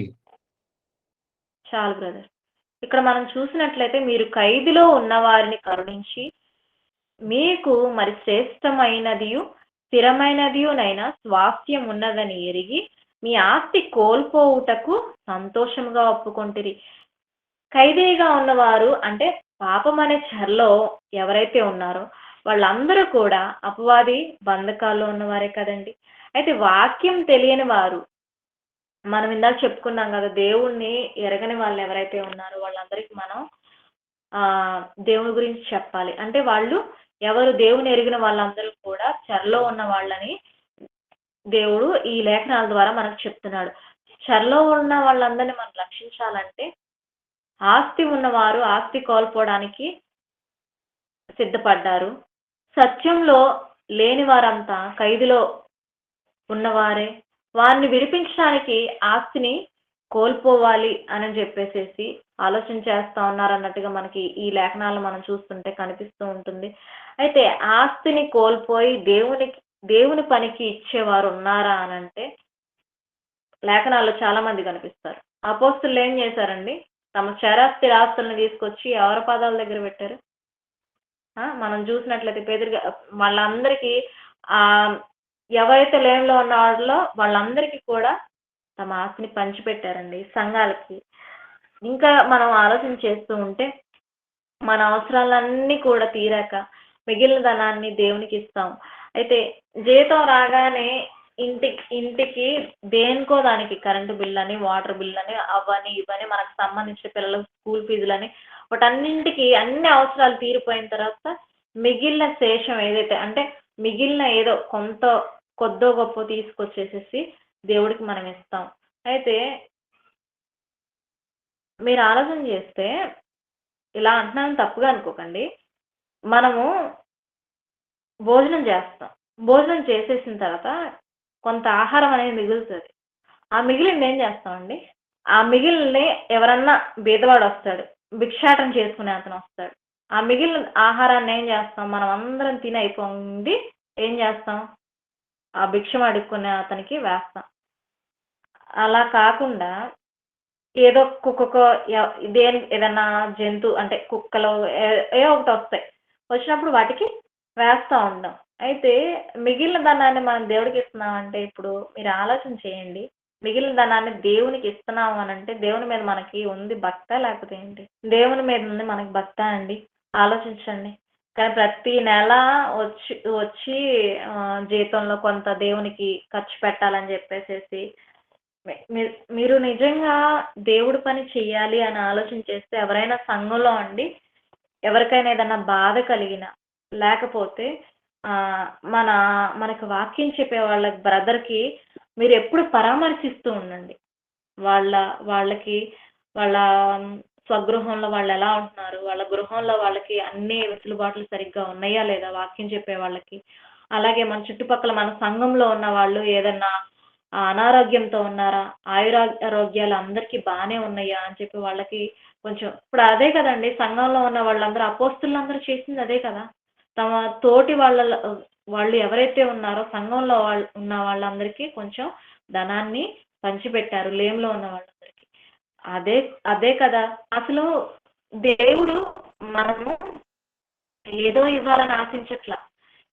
చాలు బ్రదర్. ఇక్కడ మనం చూసినట్లయితే మీరు ఖైదులో ఉన్న వారిని కరుణించి మీకు మరి శ్రేష్టమైనదియు స్థిరమైనదియునైనా స్వాస్థ్యం ఉన్నదని ఎరిగి మీ ఆస్తి కోల్పోవుటకు సంతోషముగా ఒప్పుకుంటురి. ఖైదీగా ఉన్నవారు అంటే పాపం అనే చెరలో ఎవరైతే ఉన్నారో వాళ్ళందరూ కూడా అపవాది బంధకాల్లో ఉన్నవారే కదండి. అయితే వాక్యం తెలియని వారు, మనం ఇందాక చెప్పుకున్నాం కదా, దేవుణ్ణి ఎరగని వాళ్ళు ఎవరైతే ఉన్నారో వాళ్ళందరికీ మనం దేవుని గురించి చెప్పాలి. అంటే వాళ్ళు ఎవరు దేవుని ఎరిగిన వాళ్ళందరూ కూడా చెరలో ఉన్న వాళ్ళని దేవుడు ఈ లేఖనాల ద్వారా మనకు చెప్తున్నాడు. చెరలో ఉన్న వాళ్ళందరినీ మనం రక్షించాలంటే ఆస్తి ఉన్నవారు ఆస్తి కోల్పోవడానికి సిద్ధపడ్డారు. సత్యంలో లేని వారంతా ఖైదులో ఉన్నవారే. వారిని విడిపించడానికి ఆస్తిని కోల్పోవాలి అని చెప్పేసి ఆలోచన చేస్తా ఉన్నారన్నట్టుగా మనకి ఈ లేఖనాలు మనం చూస్తుంటే కనిపిస్తూ ఉంటుంది. అయితే ఆస్తిని కోల్పోయి దేవుని పనికి ఇచ్చేవారు ఉన్నారా అని అంటే లేఖనాల్లో చాలా మంది కనిపిస్తారు. అపోస్తులు ఏం చేశారండి? తమ చరాస్తులను తీసుకొచ్చి ఎవరి పాదాల దగ్గర పెట్టారు? మనం చూసినట్లయితే పేదరిగా వాళ్ళందరికీ ఎవరైతే లేనిలో ఉన్న వాళ్ళలో వాళ్ళందరికీ కూడా తమ ఆస్తిని పంచిపెట్టారండి సంఘాలకి. ఇంకా మనం ఆలోచన చేస్తూ ఉంటే మన అవసరాలన్నీ కూడా తీరాక మిగిలిన ధనాన్ని దేవునికి ఇస్తాం. అయితే జీతం రాగానే ఇంటికి దేనికో దానికి కరెంటు బిల్ అని, వాటర్ బిల్ అని, అవని ఇవని, మనకు సంబంధించిన పిల్లలకు స్కూల్ ఫీజులని, వాటన్నింటికి అన్ని అవసరాలు తీరిపోయిన తర్వాత మిగిలిన శేషం ఏదైతే అంటే మిగిలిన ఏదో కొద్దో గొప్ప తీసుకొచ్చేసేసి దేవుడికి మనం ఇస్తాం. అయితే మీరు ఆలోచన చేస్తే, ఇలా అంటున్నాను తప్పుగా అనుకోకండి, మనము భోజనం చేస్తాం. భోజనం చేసేసిన తర్వాత కొంత ఆహారం అనేది మిగులుతుంది. ఆ మిగిలింది ఏం చేస్తామండి? ఆ మిగిలినది ఎవరన్నా బీదవాడు వస్తాడు. భిక్షాటన చేసుకునే అతను వస్తాడు. ఆ మిగిలిన ఆహారాన్ని ఏం చేస్తాం? మనం అందరం తిని అయిపోంది ఏం చేస్తాం? ఆ భిక్షం అడుక్కునే అతనికి వేస్తాం. అలా కాకుండా ఏదో కుక్కకో ఏదన్నా జంతువు అంటే కుక్కలో ఏవో ఒకటి వస్తాయి. వచ్చినప్పుడు వాటికి వేస్తా ఉంటాం. అయితే మిగిలిన ధనాన్ని మనం దేవుడికి ఇస్తున్నామంటే ఇప్పుడు మీరు ఆలోచన చేయండి. మిగిలిన ధనాన్ని దేవునికి ఇస్తున్నాము అనంటే దేవుని మీద మనకి ఉంది భక్తా? లేకపోతే ఏంటి? దేవుని మీద ఉంది మనకి భక్తా అండి? ఆలోచించండి. కానీ ప్రతి నెల వచ్చి వచ్చి జీతంలో కొంత దేవునికి ఖర్చు పెట్టాలని చెప్పేసేసి మీరు నిజంగా దేవుడి పని చెయ్యాలి అని ఆలోచన చేస్తే ఎవరైనా సంఘంలో అండి ఎవరికైనా ఏదన్నా బాధ కలిగినా లేకపోతే మన మనకు వాక్యం చెప్పే వాళ్ళ బ్రదర్కి మీరు ఎప్పుడు పరామర్శిస్తూ ఉండండి. వాళ్ళకి వాళ్ళ స్వగృహంలో వాళ్ళు ఎలా ఉంటున్నారు, వాళ్ళ గృహంలో వాళ్ళకి అన్ని వెసులుబాట్లు సరిగ్గా ఉన్నాయా లేదా వాక్యం చెప్పే వాళ్ళకి. అలాగే మన చుట్టుపక్కల మన సంఘంలో ఉన్న వాళ్ళు ఏదన్నా అనారోగ్యంతో ఉన్నారా, ఆరోగ్యాలు అందరికీ బాగానే ఉన్నాయా అని చెప్పి వాళ్ళకి కొంచెం ఇప్పుడు అదే కదండి సంఘంలో ఉన్న వాళ్ళందరూ అపోస్తులందరూ చేసింది అదే కదా. తమ తోటి వాళ్ళు ఎవరైతే ఉన్నారో సంఘంలో ఉన్న వాళ్ళందరికీ కొంచెం ధనాన్ని పంచిపెట్టారు లేమిలో ఉన్న వాళ్ళందరికీ. అదే అదే కదా అసలు దేవుడు మనము ఏదో ఇవ్వాలని ఆశించట్లా.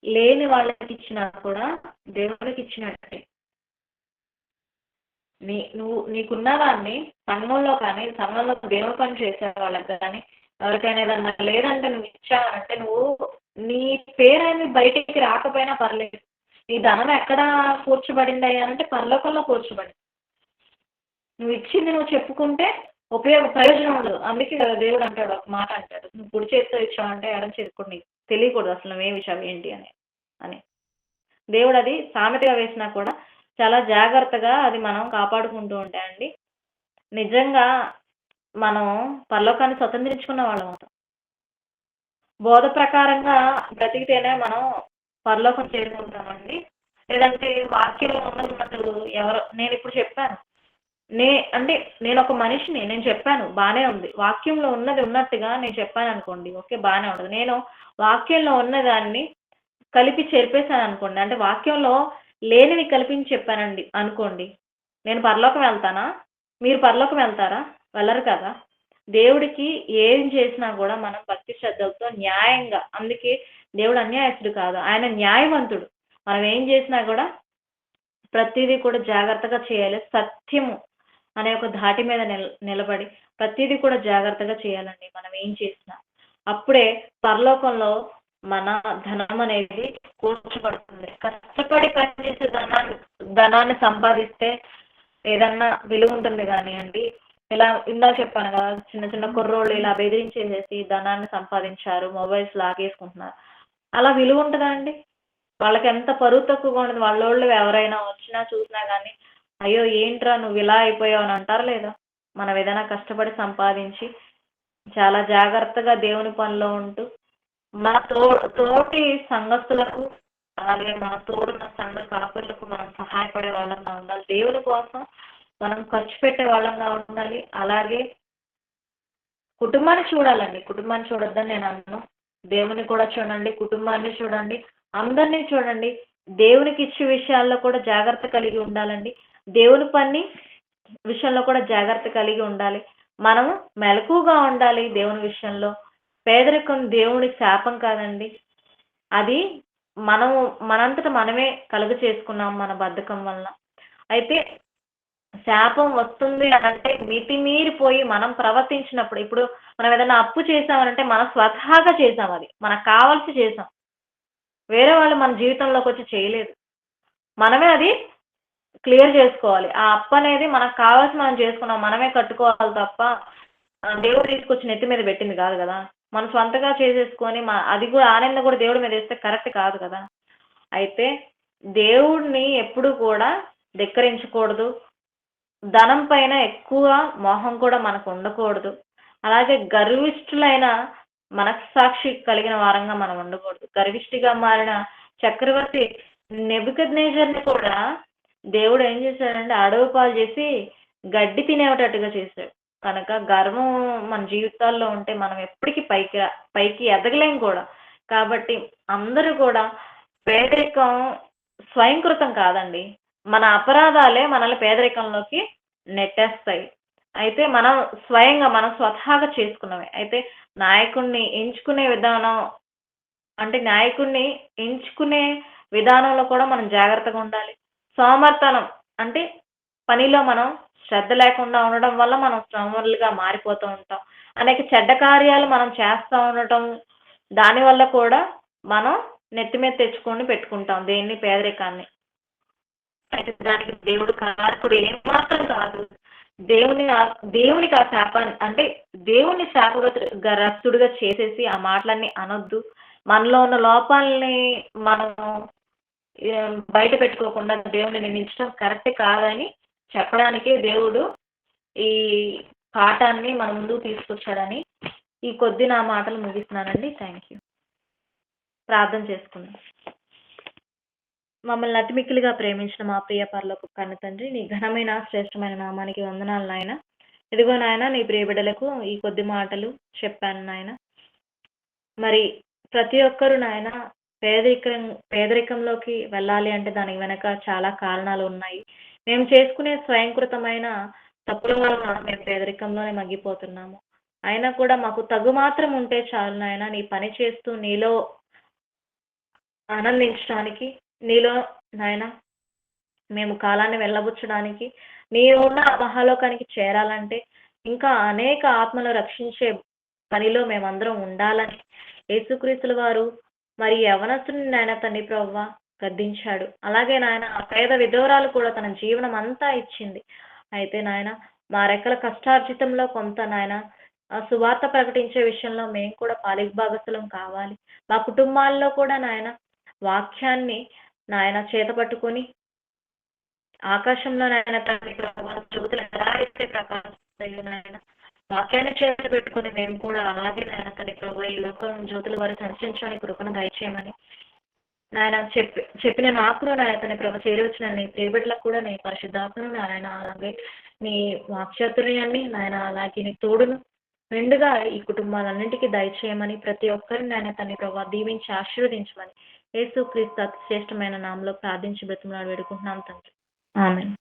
లేని వాళ్ళకి ఇచ్చినా కూడా దేవుడికి ఇచ్చినట్టే. నీకున్న దాన్ని సంఘంలో కానీ సంఘంలో దేవుని పని చేసే వాళ్ళకి కానీ ఎవరికైనా ఏదన్నా లేదంటే నువ్వు ఇచ్చావంటే నీ పేరు అనేది బయటికి రాకపోయినా పర్లేదు. నీ ధనం ఎక్కడ కూర్చోబడింది అంటే పరలోకంలో కూర్చోబడింది. నువ్వు ఇచ్చింది నువ్వు చెప్పుకుంటే ప్రయోజనం ఉండదు. అందుకే కదా దేవుడు అంటాడు, ఒక మాట అంటాడు, నువ్వు కుడి చేతితో ఇచ్చావంటే ఎడం చేతి కూడా నీకు తెలియకూడదు అసలు నువ్వేమి ఇచ్చావు ఏంటి అని. దేవుడు అది సామెతగా వేసినా కూడా చాలా జాగ్రత్తగా అది మనం కాపాడుకుంటూ ఉంటాయండి. నిజంగా మనం పరలోకాన్ని స్వతంత్రించుకున్న వాళ్ళం అవుతాం. బోధ ప్రకారంగా బ్రతికితేనే మనం పరలోకం చేరుకుంటామండి. లేదంటే వాక్యంలో ఉన్నది ఎవరో నేను ఇప్పుడు చెప్పాను. అంటే నేను ఒక మనిషిని, నేను చెప్పాను బాగానే ఉంది. వాక్యంలో ఉన్నది ఉన్నట్టుగా నేను చెప్పాను అనుకోండి, ఓకే బాగానే ఉంటుంది. నేను వాక్యంలో ఉన్నదాన్ని కలిపి చెరిపేశాను అనుకోండి, అంటే వాక్యంలో లేనివి కల్పించి చెప్పానండి అనుకోండి, నేను పరలోకం వెళ్తానా? మీరు పరలోకం వెళ్తారా? వెళ్ళరు కదా. దేవుడికి ఏం చేసినా కూడా మనం భక్తి శ్రద్ధలతో న్యాయంగా, అందుకే దేవుడు అన్యాయస్తుడు కాదు, ఆయన న్యాయవంతుడు. మనం ఏం చేసినా కూడా ప్రతిదీ కూడా జాగ్రత్తగా చేయాలి. సత్యము అనే ఒక ధాటి మీద నిలబడి ప్రతిదీ కూడా జాగ్రత్తగా చేయాలండి మనం ఏం చేసినా. అప్పుడే పరలోకంలో మన ధనం అనేది కూర్చబడుతుంది. కష్టపడి పనిచేసే ధనాన్ని సంపాదిస్తే ఏదన్నా విలువ ఉంటుంది కానివ్వండి. ఇలా ఇందాక చెప్పాను కదా, చిన్న చిన్న కుర్రోళ్ళు ఇలా బెదిరించేసేసి ధనాన్ని సంపాదించారు, మొబైల్స్ లాగేసుకుంటున్నారు. అలా విలువ ఉంటుందా అండి? వాళ్ళకి ఎంత పరువు తక్కువగా ఉండదు. వాళ్ళోళ్ళు ఎవరైనా వచ్చినా చూసినా కానీ అయ్యో ఏంట్రా నువ్వు ఇలా అయిపోయావు అని అంటారా లేదా? మనం ఏదైనా కష్టపడి సంపాదించి చాలా జాగ్రత్తగా దేవుని పనిలో ఉంటూ మన తోటి సంఘస్థులకు అలాగే మన తోడున్న సంఘ కాపులకు మనం సహాయపడే వాళ్ళంగా ఉండాలి. దేవుని కోసం మనం ఖర్చు పెట్టే వాళ్ళంగా ఉండాలి. అలాగే కుటుంబాన్ని చూడాలండి. కుటుంబాన్ని చూడొద్దని నేను అన్నాను. దేవుని కూడా చూడండి, కుటుంబాన్ని చూడండి, అందరినీ చూడండి. దేవునికి ఇచ్చే విషయాల్లో కూడా జాగ్రత్త కలిగి ఉండాలండి. దేవుని పని విషయంలో కూడా జాగ్రత్త కలిగి ఉండాలి. మనము మెలకుగా ఉండాలి దేవుని విషయంలో. పేదరికం దేవుడికి శాపం కాదండి. అది మనంతట మనమే కలుగ చేసుకున్నాం మన బద్ధకం వల్ల. అయితే శాపం వస్తుంది అనంటే మితిమీరిపోయి మనం ప్రవర్తించినప్పుడు, ఇప్పుడు మనం ఏదైనా అప్పు చేసామనంటే మన స్వతహాగా చేసాం, అది మనకు కావాల్సి చేసాం. వేరే వాళ్ళు మన జీవితంలోకి వచ్చి చేయలేదు. మనమే అది క్లియర్ చేసుకోవాలి. ఆ అప్పు అనేది మనకు కావాల్సి మనం చేసుకున్నాం, మనమే కట్టుకోవాలి తప్ప దేవుడు తీసుకొచ్చి నెత్తి మీద పెట్టింది కాదు కదా. మనం సొంతగా చేసేసుకొని అది కూడా ఆనందం కూడా దేవుడి మీద వేస్తే కరెక్ట్ కాదు కదా. అయితే దేవుడిని ఎప్పుడు కూడా ధిక్కరించకూడదు. ధనం పైన ఎక్కువ మోహం కూడా మనకు ఉండకూడదు. అలాగే గర్విష్ఠులైన మనస్సాక్షి కలిగిన వారంగా మనం ఉండకూడదు. గర్విష్ఠిగా మారిన చక్రవర్తి నెబుకద్నెజర్ని కూడా దేవుడు ఏం చేశాడంటే అడవి పాలు చేసి గడ్డి తినేటట్టుగా చేశాడు. కనుక గర్వం మన జీవితాల్లో ఉంటే మనం ఎప్పటికీ పైకి ఎదగలేం కూడా. కాబట్టి అందరూ కూడా పేదరికం స్వయంకృతం కాదండి. మన అపరాధాలే మనల్ని పేదరికంలోకి నెట్టేస్తాయి. అయితే మనం స్వతహాగా చేసుకున్నవే. అయితే నాయకుడిని ఎంచుకునే విధానం అంటే నాయకుడిని ఎంచుకునే విధానంలో కూడా మనం జాగ్రత్తగా ఉండాలి. సోమరితనం అంటే పనిలో మనం శ్రద్ధ లేకుండా ఉండడం వల్ల మనం సోమరులుగా మారిపోతూ ఉంటాం. అనేక చెడ్డ కార్యాలు మనం చేస్తా ఉండటం, దానివల్ల కూడా మనం నెత్తి మీద తెచ్చుకొని పెట్టుకుంటాం దేన్ని? పేదరికాన్ని. అయితే దానికి దేవుడు కారకుడు ఏమాత్రం కాదు. దేవునికి ఆ శాపాన్ని అంటే దేవుని శాపగ్రస్తుడిగా చేసేసి ఆ మాటలన్నీ అనొద్దు. మనలో ఉన్న లోపాలని మనం బయట పెట్టుకోకుండా దేవుడిని నిందించడం కరెక్ట్ కాదని చెప్పడానికే దేవుడు ఈ పాఠాన్ని మన ముందుకు తీసుకొచ్చాడని ఈ కొద్ది నా మాటలు ముగిస్తున్నానండి. Thank you. ప్రార్థన చేసుకుందాం. మమ్మల్ని అతిమిక్కిలిగా ప్రేమించిన మా ప్రియ పరలోకపు కన్న తండ్రి, నీ ఘనమైన శ్రేష్టమైన నామానికి వందనాలు నాయన. ఇదిగో నాయన, నీ ప్రియ బిడ్డలకు ఈ కొద్ది మాటలు చెప్పాను నాయన. మరి ప్రతి ఒక్కరు నాయన పేదరికంలోకి వెళ్ళాలి అంటే దానికి వెనక చాలా కారణాలు ఉన్నాయి. మేము చేసుకునే స్వయంకృతమైన తప్పుల వలన మేము పేదరికంలోనే మగ్గిపోతున్నాము. అయినా కూడా మాకు తగు మాత్రం ఉంటే చాలు నాయన, నీ పని చేస్తూ నీలో ఆనందించడానికి, నీలో నాయన మేము కాలాన్ని వెళ్ళబుచ్చడానికి, నీవున్న మహాలోకానికి చేరాలంటే ఇంకా అనేక ఆత్మలు రక్షించే పనిలో మేమందరం ఉండాలని యేసుక్రీస్తుల వారు మరి యవనస్తుని నాయన తండ్రి ప్రభువా గద్దించాడు. అలాగే నాయన ఆ పేద విధవరాలు కూడా తన జీవనం అంతా ఇచ్చింది. అయితే నాయన మా రెక్కల కష్టార్జితంలో కొంత నాయన ఆ సువార్త ప్రకటించే విషయంలో మేము కూడా పాలిభాగస్తులం కావాలి. మా కుటుంబాల్లో కూడా నాయన వాక్యాన్ని నాయన చేత పట్టుకొని ఆకాశంలో నాయన తండ్రి ప్రభువా జ్యోతులు ఎలా అయితే ప్రకాశిస్తాయో నాయన వాక్యాన్ని చేత పెట్టుకుని మేము కూడా అలాగే నాయన తండ్రి ప్రభువా ఈ లోకం జ్యోతుల వారు సంచరించడానికి కృపను దయచేయమని నాయన చెప్పిన నాకును నాయన తండ్రి ప్రభు చేరవచ్చిన నీ ప్రియబిడ్డలకు కూడా నీ పరిశుద్ధాత్మను నాయన అలాగే నీ వాక్చాతుర్యాన్ని నాయన అలాగే నీ తోడును మెండుగా ఈ కుటుంబాలన్నింటికీ దయచేయమని ప్రతి ఒక్కరిని నాయన తండ్రి ప్రభు దీవించి ఆశీర్వదించమని యేసుక్రీస్తు అతి శ్రేష్టమైన నామములో ప్రార్థించి బ్రతిమలాడి వేడుకుంటున్నాం తండ్రి. ఆమేన్.